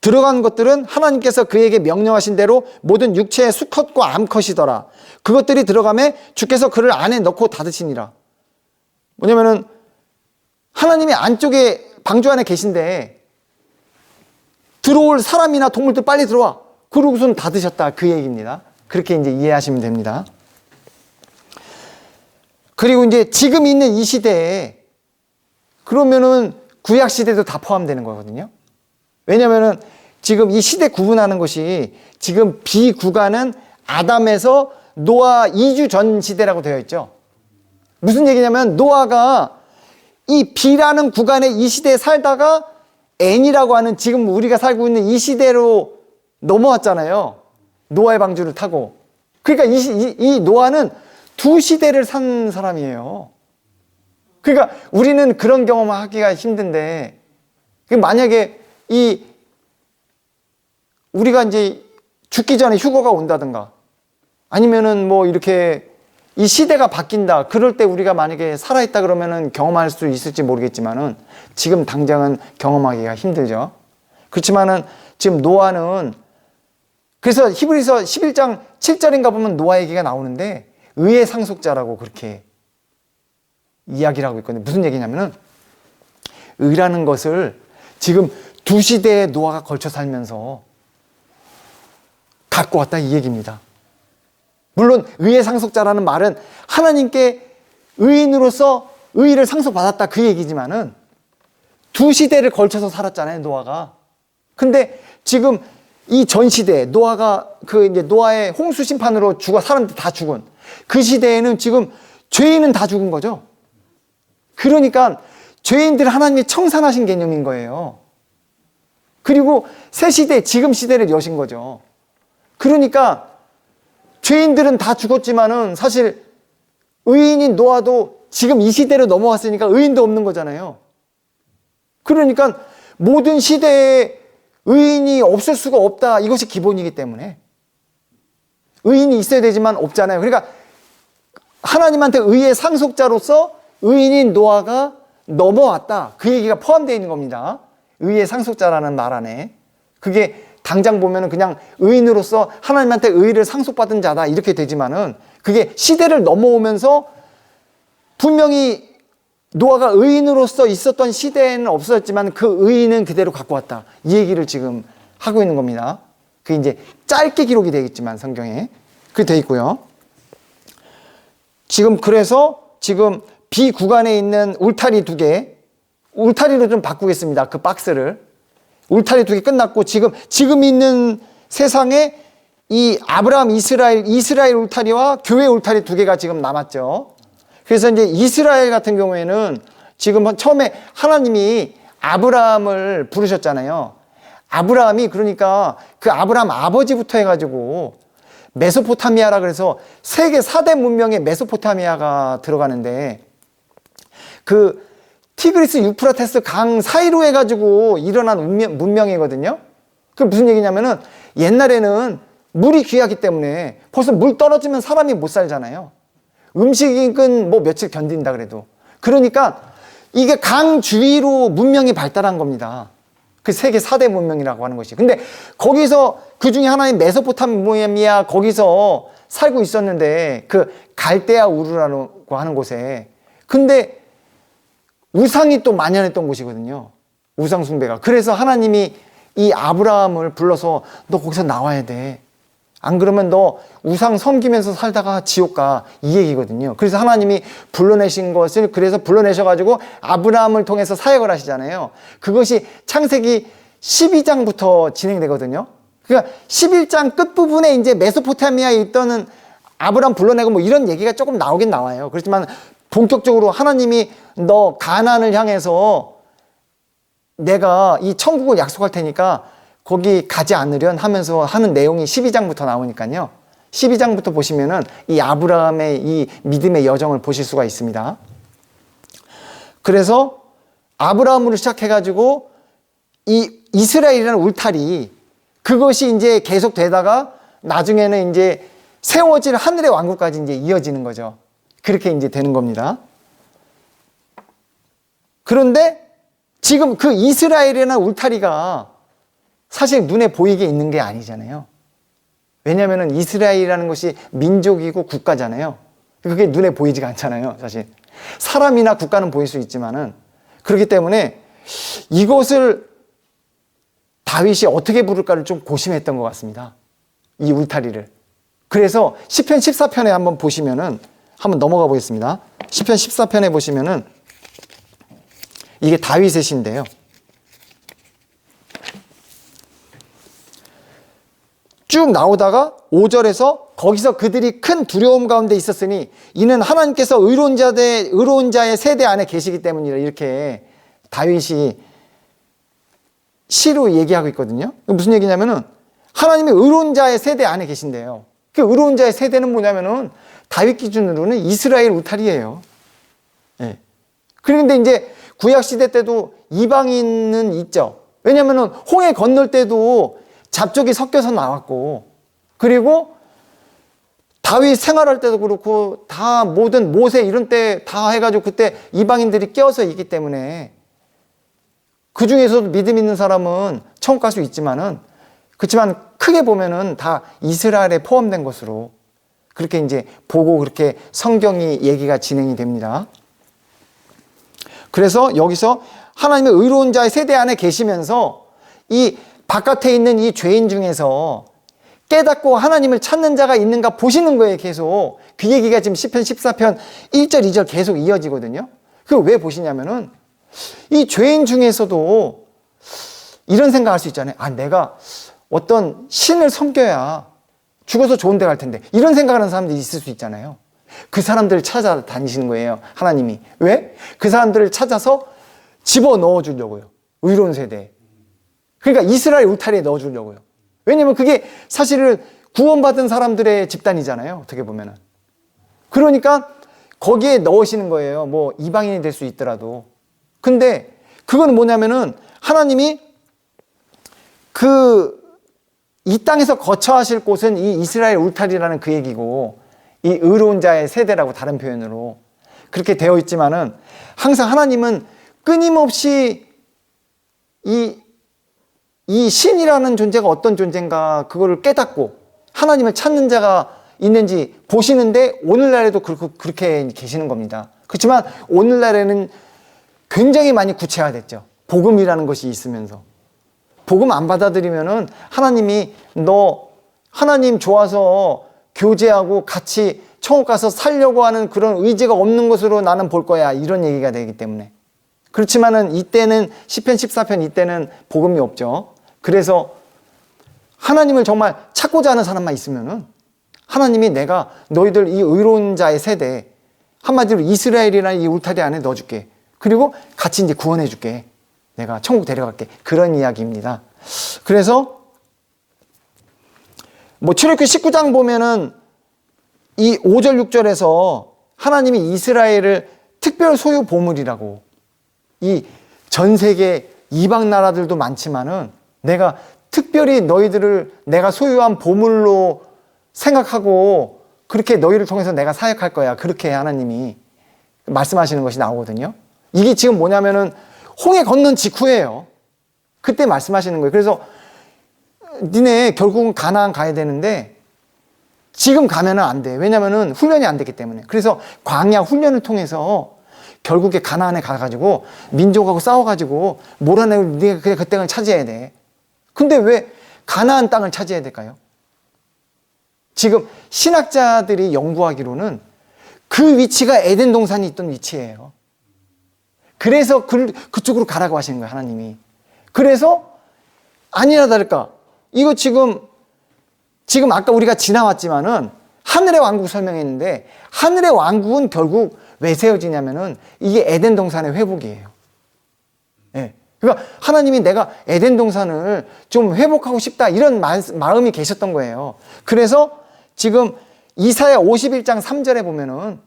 들어간 것들은 하나님께서 그에게 명령하신 대로 모든 육체의 수컷과 암컷이더라. 그것들이 들어가매 주께서 그를 안에 넣고 닫으시니라. 뭐냐면은 하나님이 안쪽에 방주 안에 계신데 들어올 사람이나 동물들 빨리 들어와. 그러고선 닫으셨다. 그 얘기입니다. 그렇게 이제 이해하시면 됩니다. 그리고 이제 지금 있는 이 시대에 그러면은 구약 시대도 다 포함되는 거거든요. 왜냐면은 지금 이 시대 구분하는 것이 지금 비구간은 아담에서 노아 2주 전 시대라고 되어 있죠. 무슨 얘기냐면 노아가 이 B라는 구간에 이 시대에 살다가 N이라고 하는 지금 우리가 살고 있는 이 시대로 넘어왔잖아요. 노아의 방주를 타고. 그러니까 이 노아는 두 시대를 산 사람이에요. 그러니까 우리는 그런 경험을 하기가 힘든데 만약에 우리가 이제 죽기 전에 휴거가 온다든가 아니면은 뭐 이렇게 이 시대가 바뀐다. 그럴 때 우리가 만약에 살아있다 그러면은 경험할 수 있을지 모르겠지만은 지금 당장은 경험하기가 힘들죠. 그렇지만은 지금 노아는 그래서 히브리서 11장 7절인가 보면 노아 얘기가 나오는데 의의 상속자라고 그렇게 이야기를 하고 있거든요. 무슨 얘기냐면은 의라는 것을 지금 두 시대의 노아가 걸쳐 살면서 갖고 왔다 이 얘기입니다. 물론 의의 상속자라는 말은 하나님께 의인으로서 의의를 상속받았다 그 얘기지만은 두 시대를 걸쳐서 살았잖아요, 노아가. 근데 지금 이 전 시대 노아가 이제 노아의 홍수 심판으로 사람들 다 죽은 그 시대에는 지금 죄인은 다 죽은 거죠. 그러니까 죄인들 하나님이 청산하신 개념인 거예요. 그리고 새 시대, 지금 시대를 여신 거죠. 그러니까 죄인들은 다 죽었지만은 사실 의인인 노아도 지금 이 시대로 넘어왔으니까 의인도 없는 거잖아요. 그러니까 모든 시대에 의인이 없을 수가 없다. 이것이 기본이기 때문에 의인이 있어야 되지만 없잖아요. 그러니까 하나님한테 의의 상속자로서 의인인 노아가 넘어왔다. 그 얘기가 포함되어 있는 겁니다. 의의 상속자라는 말 안에. 그게 당장 보면은 그냥 의인으로서 하나님한테 의의를 상속받은 자다 이렇게 되지만은 그게 시대를 넘어오면서 분명히 노아가 의인으로서 있었던 시대에는 없었지만 그 의의는 그대로 갖고 왔다. 이 얘기를 지금 하고 있는 겁니다. 그게 이제 짧게 기록이 되겠지만 성경에 그게 돼 있고요. 그래서 지금 B 구간에 있는 울타리 2개, 울타리로 좀 바꾸겠습니다. 그 박스를. 울타리 2개 끝났고 지금 있는 세상에 이 아브라함 이스라엘 울타리와 교회 울타리 2개가 지금 남았죠. 그래서 이제 이스라엘 같은 경우에는 지금 처음에 하나님이 아브라함을 부르셨잖아요. 아브라함이 그러니까 그 아브라함 아버지부터 해가지고 메소포타미아라 그래서 세계 4대 문명의 메소포타미아가 들어가는데 그 티그리스 유프라테스 강 사이로 해가지고 일어난 문명이거든요. 그게 무슨 얘기냐면은 옛날에는 물이 귀하기 때문에 벌써 물 떨어지면 사람이 못 살잖아요. 음식은 뭐 며칠 견딘다 그래도. 그러니까 이게 강 주위로 문명이 발달한 겁니다. 그 세계 4대 문명이라고 하는 것이. 근데 거기서 그 중에 하나인 메소포타미아 거기서 살고 있었는데 그 갈대아 우르라고 하는 곳에. 근데 우상이 또 만연했던 곳이거든요. 우상 숭배가. 그래서 하나님이 이 아브라함을 불러서 너 거기서 나와야 돼. 안 그러면 너 우상 섬기면서 살다가 지옥 가. 이 얘기거든요. 그래서 하나님이 불러내신 것을 그래서 불러내셔가지고 아브라함을 통해서 사역을 하시잖아요. 그것이 창세기 12장부터 진행되거든요. 그러니까 11장 끝부분에 이제 메소포타미아에 있던 아브라함 불러내고 뭐 이런 얘기가 조금 나오긴 나와요. 그렇지만 본격적으로 하나님이 너 가나안을 향해서 내가 이 천국을 약속할 테니까 거기 가지 않으련 하면서 하는 내용이 12장부터 나오니까요. 12장부터 보시면은 이 아브라함의 이 믿음의 여정을 보실 수가 있습니다. 그래서 아브라함으로 시작해가지고 이 이스라엘이라는 울타리 그것이 이제 계속 되다가 나중에는 이제 세워질 하늘의 왕국까지 이제 이어지는 거죠. 그렇게 이제 되는 겁니다. 그런데 지금 그 이스라엘이라는 울타리가 사실 눈에 보이게 있는 게 아니잖아요. 왜냐하면 이스라엘이라는 것이 민족이고 국가잖아요. 그게 눈에 보이지가 않잖아요, 사실. 사람이나 국가는 보일 수 있지만은. 그렇기 때문에 이것을 다윗이 어떻게 부를까를 좀 고심했던 것 같습니다. 이 울타리를. 그래서 시편 14편에 한번 보시면은, 한번 넘어가 보겠습니다. 시편 14편에 보시면은 이게 다윗의 시인데요. 쭉 나오다가 5절에서 거기서 그들이 큰 두려움 가운데 있었으니 이는 하나님께서 의로운 자의 세대 안에 계시기 때문이라, 이렇게 다윗이 시로 얘기하고 있거든요. 무슨 얘기냐면은 하나님이 의로운 자의 세대 안에 계신대요. 그 의로운 자의 세대는 뭐냐면은 다윗 기준으로는 이스라엘 울타리예요. 예. 그런데 이제 구약 시대 때도 이방인은 있죠. 왜냐면은 홍해 건널 때도 잡족이 섞여서 나왔고, 그리고 다윗 생활할 때도 그렇고 다 모든 모세 이런 때 다 해가지고 그때 이방인들이 껴서 있기 때문에 그 중에서도 믿음 있는 사람은 천국 갈 수 있지만은, 그렇지만 크게 보면은 다 이스라엘에 포함된 것으로 그렇게 이제 보고 그렇게 성경이 얘기가 진행이 됩니다. 그래서 여기서 하나님의 의로운 자의 세대 안에 계시면서 이 바깥에 있는 이 죄인 중에서 깨닫고 하나님을 찾는 자가 있는가 보시는 거예요, 계속. 그 얘기가 지금 시편 14편 1절, 2절 계속 이어지거든요. 그걸 왜 보시냐면은 이 죄인 중에서도 이런 생각할 수 있잖아요. 아, 내가 어떤 신을 섬겨야 죽어서 좋은 데 갈 텐데. 이런 생각하는 사람들이 있을 수 있잖아요. 그 사람들을 찾아다니시는 거예요, 하나님이. 왜? 그 사람들을 찾아서 집어넣어 주려고요. 의로운 세대에. 그러니까 이스라엘 울타리에 넣어주려고요. 왜냐면 그게 사실은 구원받은 사람들의 집단이잖아요, 어떻게 보면은. 그러니까 거기에 넣으시는 거예요. 뭐 이방인이 될 수 있더라도. 근데 그건 뭐냐면은 하나님이 이 땅에서 거처하실 곳은 이 이스라엘 울타리라는 그 얘기고, 이 의로운 자의 세대라고 다른 표현으로 그렇게 되어 있지만은, 항상 하나님은 끊임없이 이 신이라는 존재가 어떤 존재인가 그거를 깨닫고 하나님을 찾는 자가 있는지 보시는데, 오늘날에도 그렇게 계시는 겁니다. 그렇지만 오늘날에는 굉장히 많이 구체화됐죠. 복음이라는 것이 있으면서. 복음 안 받아들이면은 하나님이 너 하나님 좋아서 교제하고 같이 천국 가서 살려고 하는 그런 의지가 없는 것으로 나는 볼 거야, 이런 얘기가 되기 때문에. 그렇지만은 이때는 시편 14편 이때는 복음이 없죠. 그래서 하나님을 정말 찾고자 하는 사람만 있으면은 하나님이 내가 너희들 이 의로운 자의 세대, 한마디로 이스라엘이라는 이 울타리 안에 넣어줄게. 그리고 같이 이제 구원해 줄게. 내가 천국 데려갈게. 그런 이야기입니다. 그래서 뭐 출애굽기 19장 보면은 이 5절 6절에서 하나님이 이스라엘을 특별 소유 보물이라고, 이 전 세계 이방 나라들도 많지만은 내가 특별히 너희들을 내가 소유한 보물로 생각하고 그렇게 너희를 통해서 내가 사역할 거야. 그렇게 하나님이 말씀하시는 것이 나오거든요. 이게 지금 뭐냐면은 홍해 건넌 직후예요. 그때 말씀하시는 거예요. 그래서 니네 결국은 가나안 가야 되는데 지금 가면은 안 돼. 왜냐면은 훈련이 안 됐기 때문에. 그래서 광야 훈련을 통해서 결국에 가나안에 가가지고 민족하고 싸워가지고 몰아내고 네가 그냥 그 땅을 차지해야 돼. 근데 왜 가나안 땅을 차지해야 될까요? 지금 신학자들이 연구하기로는 그 위치가 에덴 동산이 있던 위치예요. 그래서 그쪽으로 가라고 하시는 거예요, 하나님이. 그래서 아니나 다를까 이거 지금 아까 우리가 지나왔지만은 하늘의 왕국 설명했는데, 하늘의 왕국은 결국 왜 세워지냐면은 이게 에덴 동산의 회복이에요. 예. 그러니까 하나님이 내가 에덴 동산을 좀 회복하고 싶다, 이런 마음이 계셨던 거예요. 그래서 지금 이사야 51장 3절에 보면은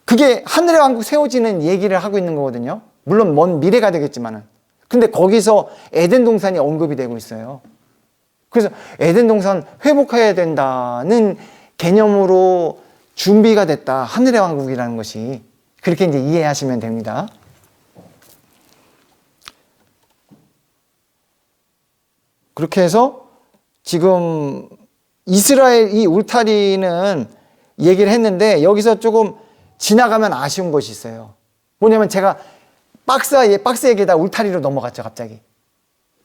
그게 하늘의 왕국 세워지는 얘기를 하고 있는 거거든요. 물론 먼 미래가 되겠지만은. 근데 거기서 에덴 동산이 언급이 되고 있어요. 그래서 에덴 동산 회복해야 된다는 개념으로 준비가 됐다. 하늘의 왕국이라는 것이. 그렇게 이제 이해하시면 됩니다. 그렇게 해서 지금 이스라엘 이 울타리는 얘기를 했는데 여기서 조금 지나가면 아쉬운 것이 있어요. 뭐냐면 제가 박스 얘기에다 울타리로 넘어갔죠, 갑자기.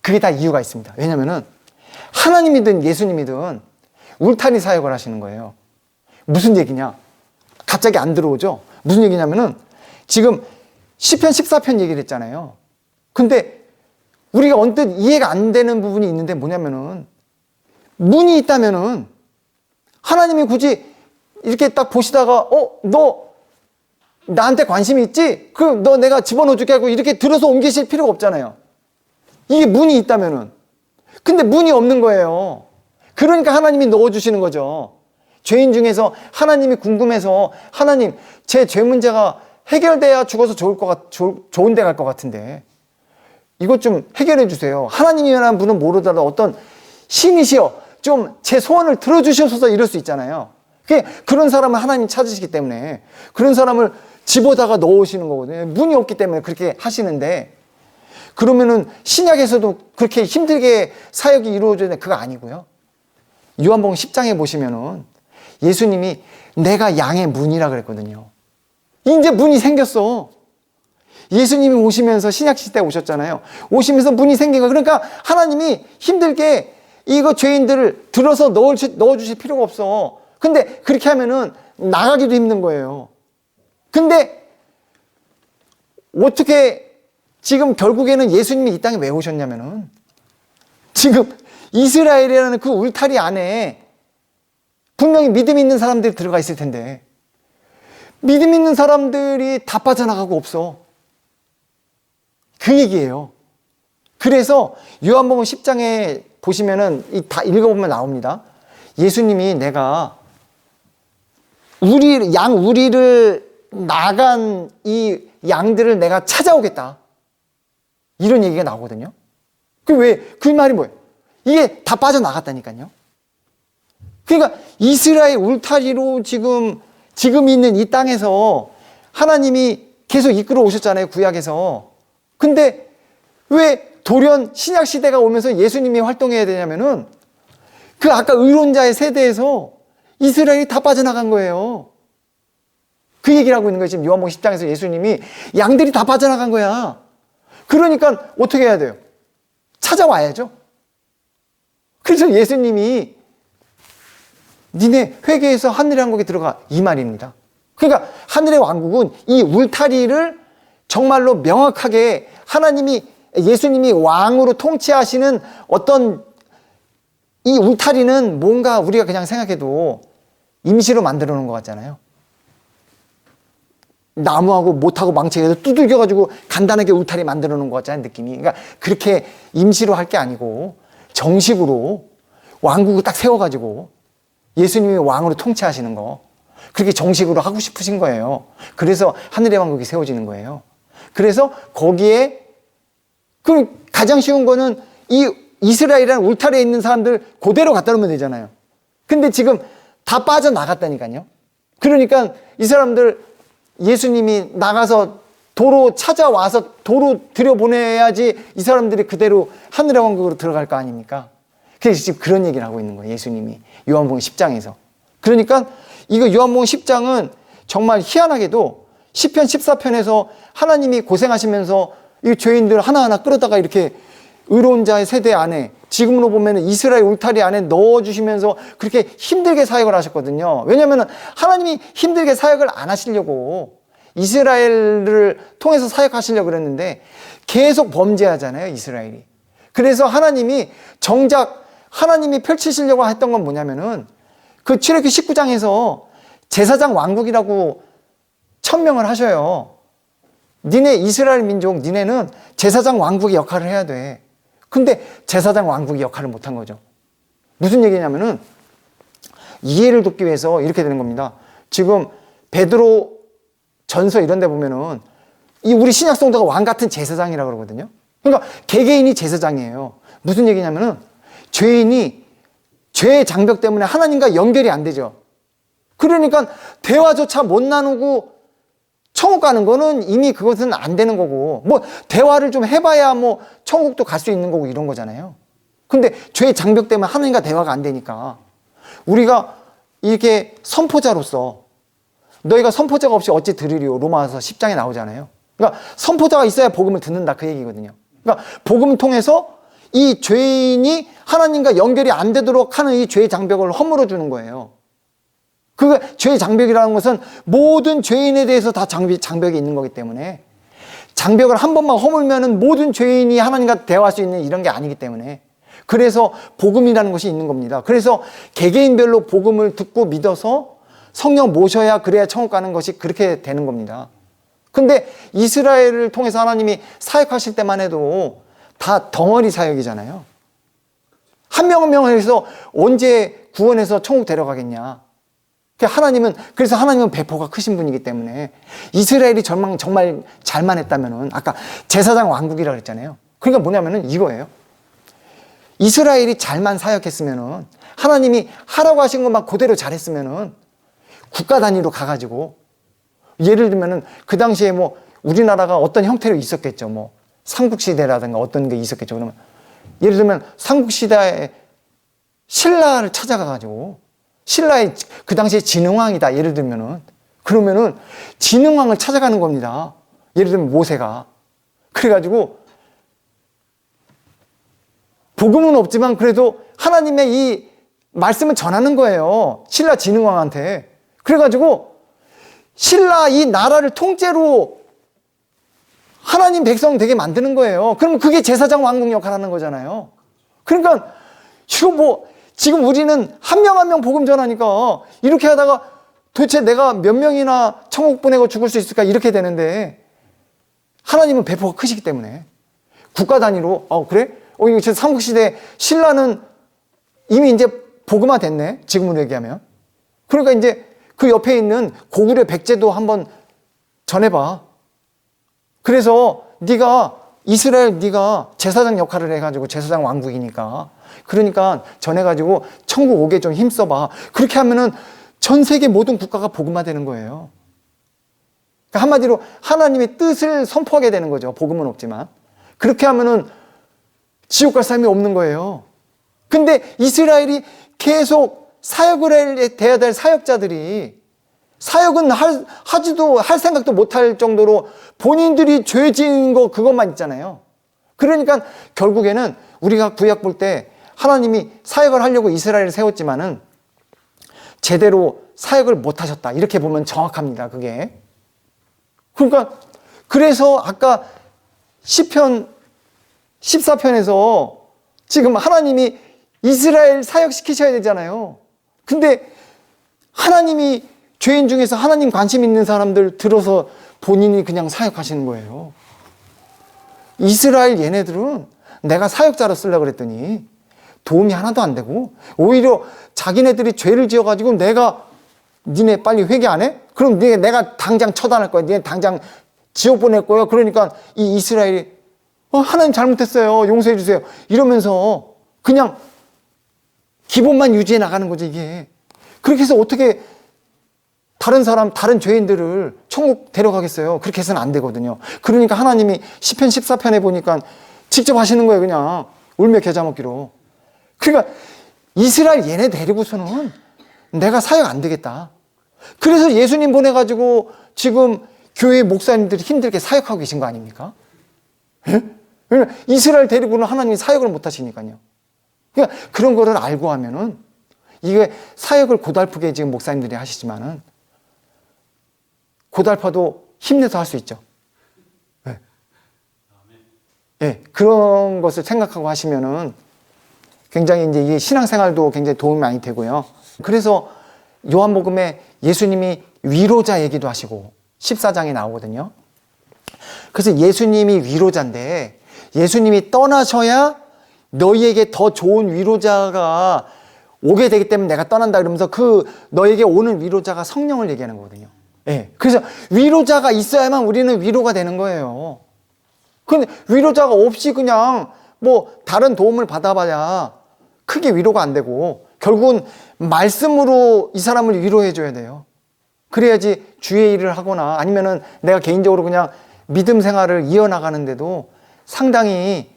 그게 다 이유가 있습니다. 왜냐면은 하나님이든 예수님이든 울타리 사역을 하시는 거예요. 무슨 얘기냐? 갑자기 안 들어오죠? 무슨 얘기냐면은 지금 시편 14편 얘기를 했잖아요. 근데 우리가 언뜻 이해가 안 되는 부분이 있는데 뭐냐면은 문이 있다면은 하나님이 굳이 이렇게 딱 보시다가 너 나한테 관심이 있지? 너 내가 집어넣어 줄게 하고 이렇게 들어서 옮기실 필요가 없잖아요. 이게 문이 있다면은. 근데 문이 없는 거예요. 그러니까 하나님이 넣어주시는 거죠. 죄인 중에서 하나님이 궁금해서 하나님 제 죄 문제가 해결돼야 죽어서 좋은 데 갈 것 같은데 이것 좀 해결해 주세요. 하나님이라는 분은 모르더라도 어떤 신이시여 좀 제 소원을 들어주셔서 이럴 수 있잖아요. 그런 사람을 하나님이 찾으시기 때문에 그런 사람을 집어다가 넣으시는 거거든요. 문이 없기 때문에 그렇게 하시는데 그러면은 신약에서도 그렇게 힘들게 사역이 이루어져야 되는 그거 아니고요. 요한복음 10장에 보시면은 예수님이 내가 양의 문이라 그랬거든요. 이제 문이 생겼어. 예수님이 오시면서 신약 시대에 오셨잖아요. 오시면서 문이 생긴 거. 그러니까 하나님이 힘들게 이거 죄인들을 들어서 넣어주실 필요가 없어. 근데 그렇게 하면은 나가기도 힘든 거예요. 근데 어떻게 지금 결국에는 예수님이 이 땅에 왜 오셨냐면은 지금 이스라엘이라는 그 울타리 안에 분명히 믿음 있는 사람들이 들어가 있을 텐데 믿음 있는 사람들이 다 빠져나가고 없어. 그 얘기예요. 그래서 요한복음 10장에 보시면은 다 읽어보면 나옵니다. 예수님이 내가 우리를 나간 이 양들을 내가 찾아오겠다. 이런 얘기가 나오거든요. 그 말이 뭐예요? 이게 다 빠져나갔다니까요. 그러니까 이스라엘 울타리로 지금 있는 이 땅에서 하나님이 계속 이끌어 오셨잖아요. 구약에서. 근데 왜 돌연 신약 시대가 오면서 예수님이 활동해야 되냐면은 그 아까 의론자의 세대에서 이스라엘이 다 빠져나간 거예요. 그 얘기를 하고 있는 거예요. 지금 요한복음 10장에서 예수님이 양들이 다 빠져나간 거야. 그러니까 어떻게 해야 돼요? 찾아와야죠. 그래서 예수님이 니네 회개해서 하늘의 왕국에 들어가 이 말입니다. 그러니까 하늘의 왕국은 이 울타리를 정말로 명확하게 예수님이 왕으로 통치하시는 어떤 이 울타리는 뭔가 우리가 그냥 생각해도 임시로 만들어 놓은 것 같잖아요. 나무하고 못하고 망치에서 두들겨가지고 간단하게 울타리 만들어 놓은 것 같잖아요, 느낌이. 그러니까 그렇게 임시로 할 게 아니고 정식으로 왕국을 딱 세워가지고 예수님이 왕으로 통치하시는 거. 그렇게 정식으로 하고 싶으신 거예요. 그래서 하늘의 왕국이 세워지는 거예요. 그래서 거기에 가장 쉬운 거는 이 이스라엘이라는 울타리에 있는 사람들 그대로 갖다 놓으면 되잖아요. 근데 지금 다 빠져나갔다니까요. 그러니까 이 사람들 예수님이 나가서 도로 찾아와서 도로 들여보내야지 이 사람들이 그대로 하늘의 왕국으로 들어갈 거 아닙니까? 그래서 지금 그런 얘기를 하고 있는 거예요. 예수님이 요한복음 10장에서. 그러니까 이거 요한복음 10장은 정말 희한하게도 시편 14편에서 하나님이 고생하시면서 이 죄인들 하나하나 끌어다가 이렇게 의로운 자의 세대 안에 지금으로 보면 이스라엘 울타리 안에 넣어주시면서 그렇게 힘들게 사역을 하셨거든요. 왜냐하면 하나님이 힘들게 사역을 안 하시려고 이스라엘을 통해서 사역하시려고 그랬는데 계속 범죄하잖아요, 이스라엘이. 그래서 하나님이 정작 하나님이 펼치시려고 했던 건 뭐냐면은 그 출애굽기 19장에서 제사장 왕국이라고 천명을 하셔요. 니네 이스라엘 민족, 니네는 제사장 왕국의 역할을 해야 돼. 근데 제사장 왕국의 역할을 못한 거죠. 무슨 얘기냐면은 이해를 돕기 위해서 이렇게 되는 겁니다. 지금 베드로 전서 이런 데 보면은 이 우리 신약 성도가 왕 같은 제사장이라고 그러거든요. 그러니까 개개인이 제사장이에요. 무슨 얘기냐면은 죄인이 죄의 장벽 때문에 하나님과 연결이 안 되죠. 그러니까 대화조차 못 나누고 천국 가는 거는 이미 그것은 안 되는 거고, 뭐 대화를 좀 해봐야 뭐 천국도 갈 수 있는 거고 이런 거잖아요. 근데 죄의 장벽 때문에 하나님과 대화가 안 되니까 우리가 이렇게 선포자로서 너희가 선포자가 없이 어찌 들으리요? 로마서 10장에 나오잖아요. 그러니까 선포자가 있어야 복음을 듣는다 그 얘기거든요. 그러니까 복음을 통해서 이 죄인이 하나님과 연결이 안 되도록 하는 이 죄의 장벽을 허물어 주는 거예요. 그 죄의 장벽이라는 것은 모든 죄인에 대해서 다 장벽이 있는 거기 때문에 장벽을 한 번만 허물면은 모든 죄인이 하나님과 대화할 수 있는 이런 게 아니기 때문에 그래서 복음이라는 것이 있는 겁니다. 그래서 개개인별로 복음을 듣고 믿어서 성령 모셔야 그래야 천국 가는 것이 그렇게 되는 겁니다. 근데 이스라엘을 통해서 하나님이 사역하실 때만 해도 다 덩어리 사역이잖아요. 한 명 한 명에서 언제 구원해서 천국 데려가겠냐. 그래서 하나님은 배포가 크신 분이기 때문에 이스라엘이 정말 잘만 했다면은 아까 제사장 왕국이라고 그랬잖아요. 그러니까 뭐냐면은 이거예요. 이스라엘이 잘만 사역했으면은 하나님이 하라고 하신 것만 그대로 잘했으면은 국가 단위로 가가지고 예를 들면은 그 당시에 뭐 우리나라가 어떤 형태로 있었겠죠. 뭐 삼국시대라든가 어떤 게 있었겠죠. 그러면 예를 들면 삼국시대에 신라를 찾아가가지고 신라의 그 당시에 진흥왕이다. 예를 들면은 그러면은 진흥왕을 찾아가는 겁니다. 예를 들면 모세가 그래가지고 복음은 없지만 그래도 하나님의 이 말씀을 전하는 거예요. 신라 진흥왕한테. 그래가지고 신라 이 나라를 통째로 하나님 백성 되게 만드는 거예요. 그러면 그게 제사장 왕국 역할을 하는 거잖아요. 그러니까 이거 뭐 지금 우리는 한 명 한 명 복음 전하니까 이렇게 하다가 도대체 내가 몇 명이나 천국 보내고 죽을 수 있을까 이렇게 되는데 하나님은 배포가 크시기 때문에 국가 단위로 그래? 이거 삼국시대 신라는 이미 이제 복음화 됐네. 지금으로 얘기하면. 그러니까 이제 그 옆에 있는 고구려 백제도 한번 전해봐. 그래서 네가 제사장 역할을 해가지고 제사장 왕국이니까 그러니까 전해가지고 천국 오게 좀 힘써봐. 그렇게 하면은 전 세계 모든 국가가 복음화되는 거예요. 그러니까 한마디로 하나님의 뜻을 선포하게 되는 거죠. 복음은 없지만. 그렇게 하면은 지옥 갈 사람이 없는 거예요. 근데 이스라엘이 계속 사역을 해야 될 사역자들이 사역은 할 생각도 못할 정도로 본인들이 죄 지은 거 그것만 있잖아요. 그러니까 결국에는 우리가 구약 볼 때 하나님이 사역을 하려고 이스라엘을 세웠지만은 제대로 사역을 못 하셨다. 이렇게 보면 정확합니다. 그게. 그러니까 그래서 아까 시편 14편에서 지금 하나님이 이스라엘 사역시키셔야 되잖아요. 근데 하나님이 죄인 중에서 하나님 관심 있는 사람들 들어서 본인이 그냥 사역하시는 거예요. 이스라엘 얘네들은 내가 사역자로 쓰려고 그랬더니 도움이 하나도 안 되고 오히려 자기네들이 죄를 지어가지고 니네 빨리 회개 안 해? 그럼 내가 당장 처단할 거야. 니네 당장 지옥 보낼 거야. 그러니까 이 이스라엘이 하나님 잘못했어요. 용서해 주세요. 이러면서 그냥 기본만 유지해 나가는 거죠, 이게. 그렇게 해서 어떻게 다른 죄인들을 천국 데려가겠어요. 그렇게 해서는 안 되거든요. 그러니까 하나님이 시편 14편에 보니까 직접 하시는 거예요, 그냥. 울며 겨자 먹기로. 그러니까 이스라엘 얘네 데리고서는 내가 사역 안 되겠다. 그래서 예수님 보내가지고 지금 교회 목사님들이 힘들게 사역하고 계신 거 아닙니까? 예? 왜냐면 이스라엘 데리고는 하나님이 사역을 못 하시니까요. 그러니까 그런 거를 알고 하면은 이게 사역을 고달프게 지금 목사님들이 하시지만은 고달파도 힘내서 할 수 있죠. 네. 네, 그런 것을 생각하고 하시면은 굉장히 이제 이 신앙생활도 굉장히 도움이 많이 되고요. 그래서 요한복음에 예수님이 위로자 얘기도 하시고 14장에 나오거든요. 그래서 예수님이 위로자인데 예수님이 떠나셔야 너희에게 더 좋은 위로자가 오게 되기 때문에 내가 떠난다 그러면서 그 너에게 오는 위로자가 성령을 얘기하는 거거든요. 예. 그래서 위로자가 있어야만 우리는 위로가 되는 거예요. 근데 위로자가 없이 그냥 뭐 다른 도움을 받아봐야 크게 위로가 안 되고 결국은 말씀으로 이 사람을 위로해 줘야 돼요. 그래야지 주의 일을 하거나 아니면은 내가 개인적으로 그냥 믿음 생활을 이어나가는데도 상당히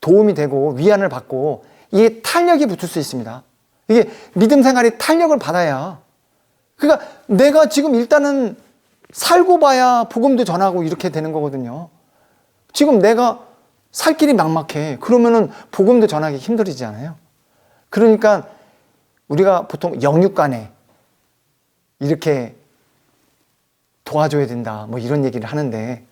도움이 되고 위안을 받고 이게 탄력이 붙을 수 있습니다. 이게 믿음 생활이 탄력을 받아야, 그러니까 내가 지금 일단은 살고 봐야 복음도 전하고 이렇게 되는 거거든요. 지금 내가 살 길이 막막해. 그러면은 복음도 전하기 힘들지 않아요? 그러니까 우리가 보통 영육간에 이렇게 도와줘야 된다, 뭐 이런 얘기를 하는데,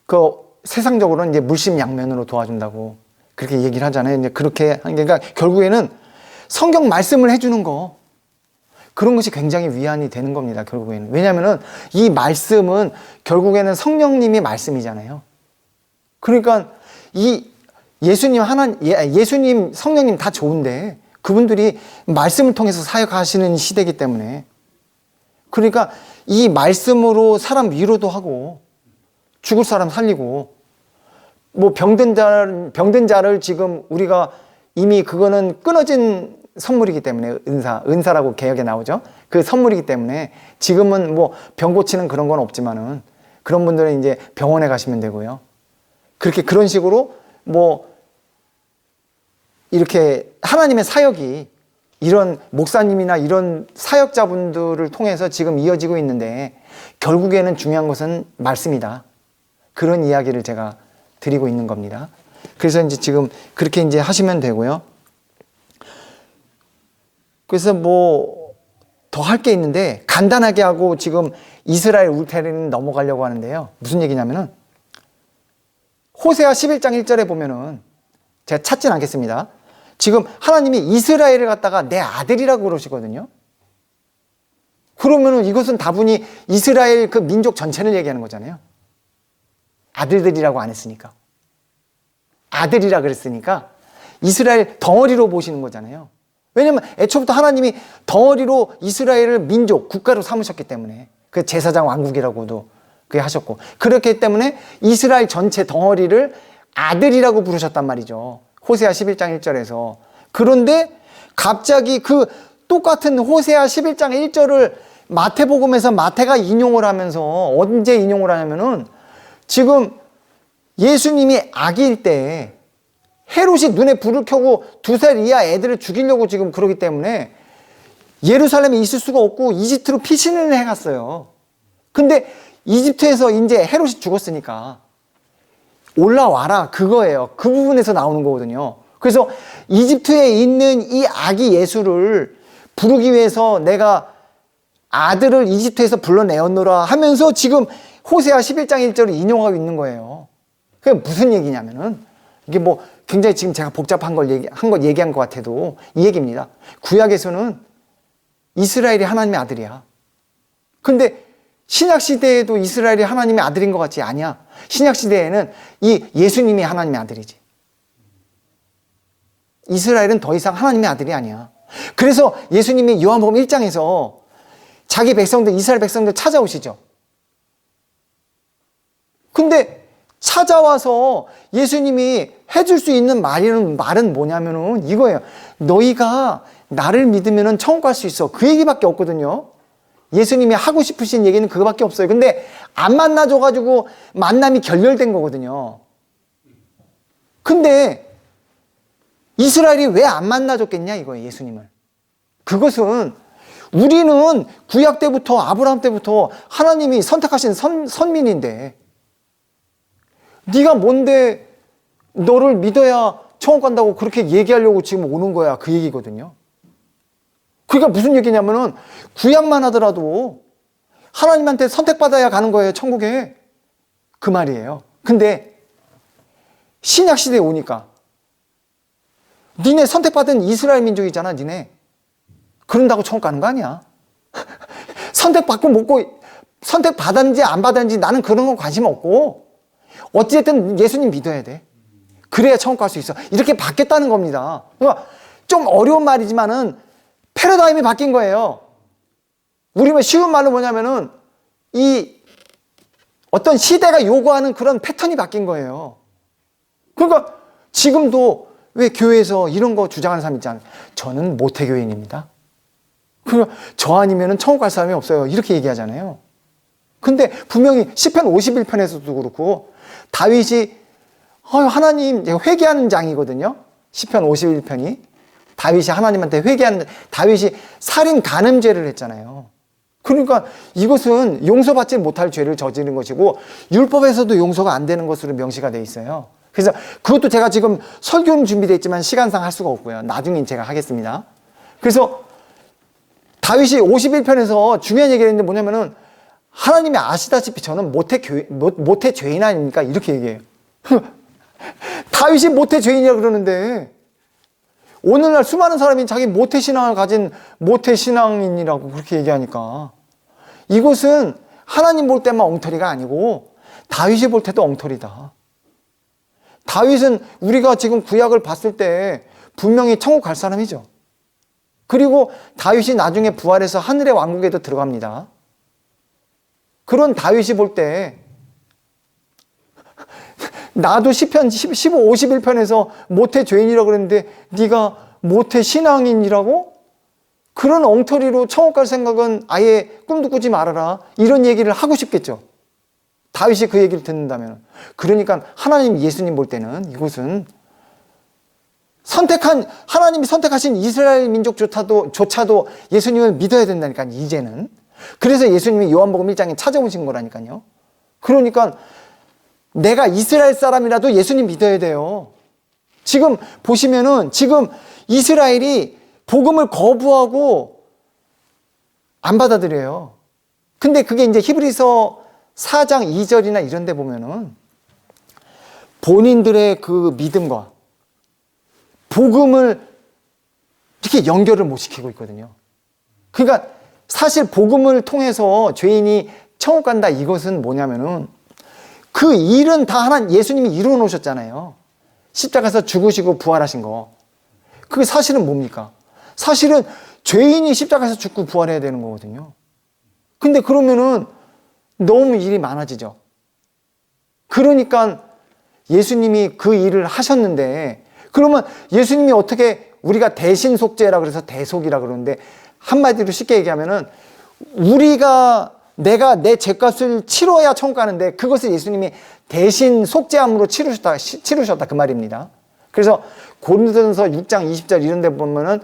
그 세상적으로는 이제 물심양면으로 도와준다고 그렇게 얘기를 하잖아요. 이제 그렇게 하는 게, 그러니까 결국에는 성경 말씀을 해주는 거, 그런 것이 굉장히 위안이 되는 겁니다. 결국에는. 왜냐하면은 이 말씀은 결국에는 성령님이 말씀이잖아요. 그러니까 이 예수님, 성령님 다 좋은데 그분들이 말씀을 통해서 사역하시는 시대이기 때문에, 그러니까 이 말씀으로 사람 위로도 하고 죽을 사람 살리고, 뭐 병든 자를 지금 우리가 이미 그거는 끊어진 선물이기 때문에, 은사라고 개혁에 나오죠. 그 선물이기 때문에 지금은 뭐 병 고치는 그런 건 없지만은 그런 분들은 이제 병원에 가시면 되고요. 그렇게 그런 식으로 뭐 이렇게 하나님의 사역이 이런 목사님이나 이런 사역자분들을 통해서 지금 이어지고 있는데, 결국에는 중요한 것은 말씀이다. 그런 이야기를 제가 드리고 있는 겁니다. 그래서 이제 지금 그렇게 이제 하시면 되고요. 그래서 뭐 더 할 게 있는데 간단하게 하고 지금 이스라엘 울타리는 넘어가려고 하는데요. 무슨 얘기냐면은 호세아 11장 1절에 보면은, 제가 찾진 않겠습니다. 지금 하나님이 이스라엘을 갖다가 내 아들이라고 그러시거든요. 그러면은 이것은 다분히 이스라엘 그 민족 전체를 얘기하는 거잖아요. 아들들이라고 안 했으니까. 아들이라 그랬으니까 이스라엘 덩어리로 보시는 거잖아요. 왜냐면 애초부터 하나님이 덩어리로 이스라엘을 민족, 국가로 삼으셨기 때문에, 그 제사장 왕국이라고도 그게 하셨고, 그렇기 때문에 이스라엘 전체 덩어리를 아들이라고 부르셨단 말이죠. 호세아 11장 1절에서. 그런데 갑자기 그 똑같은 호세아 11장 1절을 마태복음에서 마태가 인용을 하면서, 언제 인용을 하냐면은 지금 예수님이 아기일 때 헤롯이 눈에 불을 켜고 2살 이하 애들을 죽이려고 지금 그러기 때문에 예루살렘에 있을 수가 없고 이집트로 피신을 해갔어요. 근데 이집트에서 이제 헤롯이 죽었으니까 올라와라, 그거예요. 그 부분에서 나오는 거거든요. 그래서 이집트에 있는 이 아기 예수를 부르기 위해서 내가 아들을 이집트에서 불러내었노라 하면서 지금 호세아 11장 1절을 인용하고 있는 거예요. 그게 무슨 얘기냐면은, 이게 뭐 굉장히 지금 제가 복잡한 걸 얘기한 것 같아도 이 얘기입니다. 구약에서는 이스라엘이 하나님의 아들이야. 근데 신약시대에도 이스라엘이 하나님의 아들인 것 같지? 아니야. 신약시대에는 이 예수님이 하나님의 아들이지. 이스라엘은 더 이상 하나님의 아들이 아니야. 그래서 예수님이 요한복음 1장에서 자기 백성들, 이스라엘 백성들 찾아오시죠. 근데 찾아와서 예수님이 해줄 수 있는 말은 뭐냐면은 이거예요. 너희가 나를 믿으면 천국 갈 수 있어. 그 얘기밖에 없거든요. 예수님이 하고 싶으신 얘기는 그거밖에 없어요. 근데 안 만나줘가지고 만남이 결렬된 거거든요. 근데 이스라엘이 왜 안 만나줬겠냐 이거예요, 예수님을. 그것은 우리는 구약 때부터, 아브라함 때부터 하나님이 선택하신 선민인데, 네가 뭔데 너를 믿어야 천국 간다고 그렇게 얘기하려고 지금 오는 거야, 그 얘기거든요. 그러니까 무슨 얘기냐면은 구약만 하더라도 하나님한테 선택받아야 가는 거예요, 천국에. 그 말이에요. 근데 신약 시대에 오니까 니네 선택받은 이스라엘 민족이잖아, 니네. 그런다고 천국 가는 거 아니야. 선택받고 먹고, 선택받았는지 안 받았는지 나는 그런 건 관심 없고, 어찌됐든 예수님 믿어야 돼. 그래야 천국 갈 수 있어. 이렇게 바뀌었다는 겁니다. 그러니까 좀 어려운 말이지만은 패러다임이 바뀐 거예요. 우리가 쉬운 말로 뭐냐면은 이 어떤 시대가 요구하는 그런 패턴이 바뀐 거예요. 그러니까 지금도 왜 교회에서 이런 거 주장하는 사람 있잖아요. 저는 모태교인입니다. 저 아니면은 천국 갈 사람이 없어요. 이렇게 얘기하잖아요. 근데 분명히 시편 51편에서도 그렇고 다윗이 하나님 회개하는 장이거든요. 시편 51편이 다윗이 하나님한테 회개하는, 다윗이 살인 간음죄를 했잖아요. 그러니까 이것은 용서받지 못할 죄를 저지른 것이고 율법에서도 용서가 안 되는 것으로 명시가 되어 있어요. 그래서 그것도 제가 지금 설교는 준비되어 있지만 시간상 할 수가 없고요. 나중에 제가 하겠습니다. 그래서 다윗이 51편에서 중요한 얘기를 했는데 뭐냐면은 하나님이 아시다시피 저는 모태 죄인 아닙니까? 이렇게 얘기해요. 다윗이 모태 죄인이라고 그러는데 오늘날 수많은 사람이 자기 모태 신앙을 가진 모태 신앙인이라고 그렇게 얘기하니까 이것은 하나님 볼 때만 엉터리가 아니고 다윗이 볼 때도 엉터리다. 다윗은 우리가 지금 구약을 봤을 때 분명히 천국 갈 사람이죠. 그리고 다윗이 나중에 부활해서 하늘의 왕국에도 들어갑니다. 그런 다윗이 볼 때 나도 시편 15, 51편에서 모태 죄인이라고 그랬는데 네가 모태 신앙인이라고? 그런 엉터리로 천국 갈 생각은 아예 꿈도 꾸지 말아라. 이런 얘기를 하고 싶겠죠. 다윗이 그 얘기를 듣는다면. 그러니까 하나님, 예수님 볼 때는 이곳은 하나님이 선택하신 이스라엘 민족조차도 예수님을 믿어야 된다니까, 이제는. 그래서 예수님이 요한복음 1장에 찾아오신 거라니까요. 그러니까 내가 이스라엘 사람이라도 예수님 믿어야 돼요. 지금 보시면은 지금 이스라엘이 복음을 거부하고 안 받아들여요. 근데 그게 이제 히브리서 4장 2절이나 이런 데 보면은 본인들의 그 믿음과 복음을 이렇게 연결을 못 시키고 있거든요. 그러니까 사실 복음을 통해서 죄인이 천국 간다, 이것은 뭐냐면은 그 일은 다 예수님이 이루어 놓으셨잖아요. 십자가에서 죽으시고 부활하신 거. 그게 사실은 뭡니까? 사실은 죄인이 십자가에서 죽고 부활해야 되는 거거든요. 근데 그러면은 너무 일이 많아지죠. 그러니까 예수님이 그 일을 하셨는데, 그러면 예수님이 어떻게, 우리가 대신 속죄라 그래서 대속이라 그러는데 한마디로 쉽게 얘기하면은 내가 내 죄값을 치러야 천국 가는데 그것을 예수님이 대신 속죄함으로 치르셨다 그 말입니다. 그래서 고린도전서 6장 20절 이런 데 보면은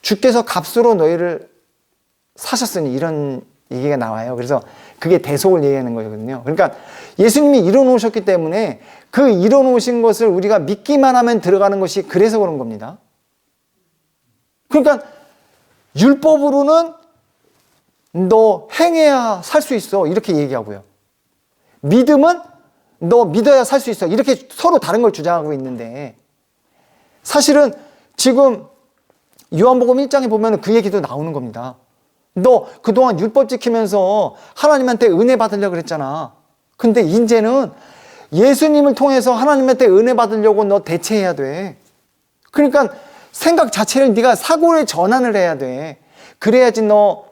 주께서 값으로 너희를 사셨으니 이런 얘기가 나와요. 그래서 그게 대속을 얘기하는 거거든요. 그러니까 예수님이 이뤄놓으셨기 때문에 그 이뤄놓으신 것을 우리가 믿기만 하면 들어가는 것이, 그래서 그런 겁니다. 그러니까 율법으로는 너 행해야 살 수 있어, 이렇게 얘기하고요. 믿음은 너 믿어야 살 수 있어, 이렇게 서로 다른 걸 주장하고 있는데, 사실은 지금 요한복음 1장에 보면 그 얘기도 나오는 겁니다. 너 그동안 율법 지키면서 하나님한테 은혜 받으려고 그랬잖아. 근데 이제는 예수님을 통해서 하나님한테 은혜 받으려고 너 대체해야 돼. 그러니까 생각 자체를 네가 사고의 전환을 해야 돼. 그래야지 너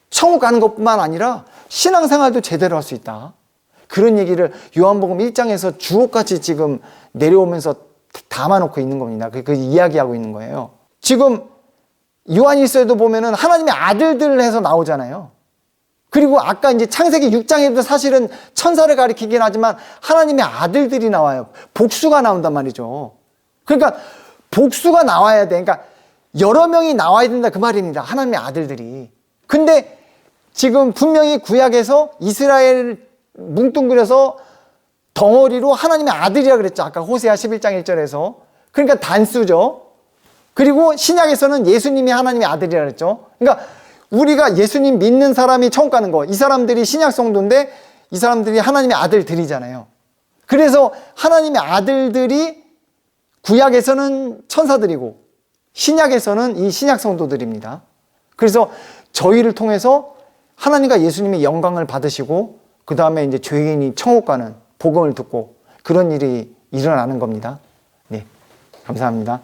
천국 가는 것뿐만 아니라 신앙생활도 제대로 할 수 있다. 그런 얘기를 요한복음 1장에서 주옥같이 지금 내려오면서 담아놓고 있는 겁니다. 그 이야기하고 있는 거예요. 지금 요한일서에도 보면은 하나님의 아들들 해서 나오잖아요. 그리고 아까 이제 창세기 6장에도 사실은 천사를 가리키긴 하지만 하나님의 아들들이 나와요. 복수가 나온단 말이죠. 그러니까 복수가 나와야 돼. 그러니까 여러 명이 나와야 된다 그 말입니다. 하나님의 아들들이. 근데 지금 분명히 구약에서 이스라엘 뭉뚱그려서 덩어리로 하나님의 아들이라 그랬죠. 아까 호세아 11장 1절에서. 그러니까 단수죠. 그리고 신약에서는 예수님이 하나님의 아들이라 그랬죠. 그러니까 우리가 예수님 믿는 사람이 천국 가는 거, 이 사람들이 신약 성도인데 이 사람들이 하나님의 아들들이잖아요. 그래서 하나님의 아들들이 구약에서는 천사들이고 신약에서는 이 신약 성도들입니다. 그래서 저희를 통해서 하나님과 예수님이 영광을 받으시고 그 다음에 이제 죄인이 천국 가는 복음을 듣고 그런 일이 일어나는 겁니다. 네, 감사합니다.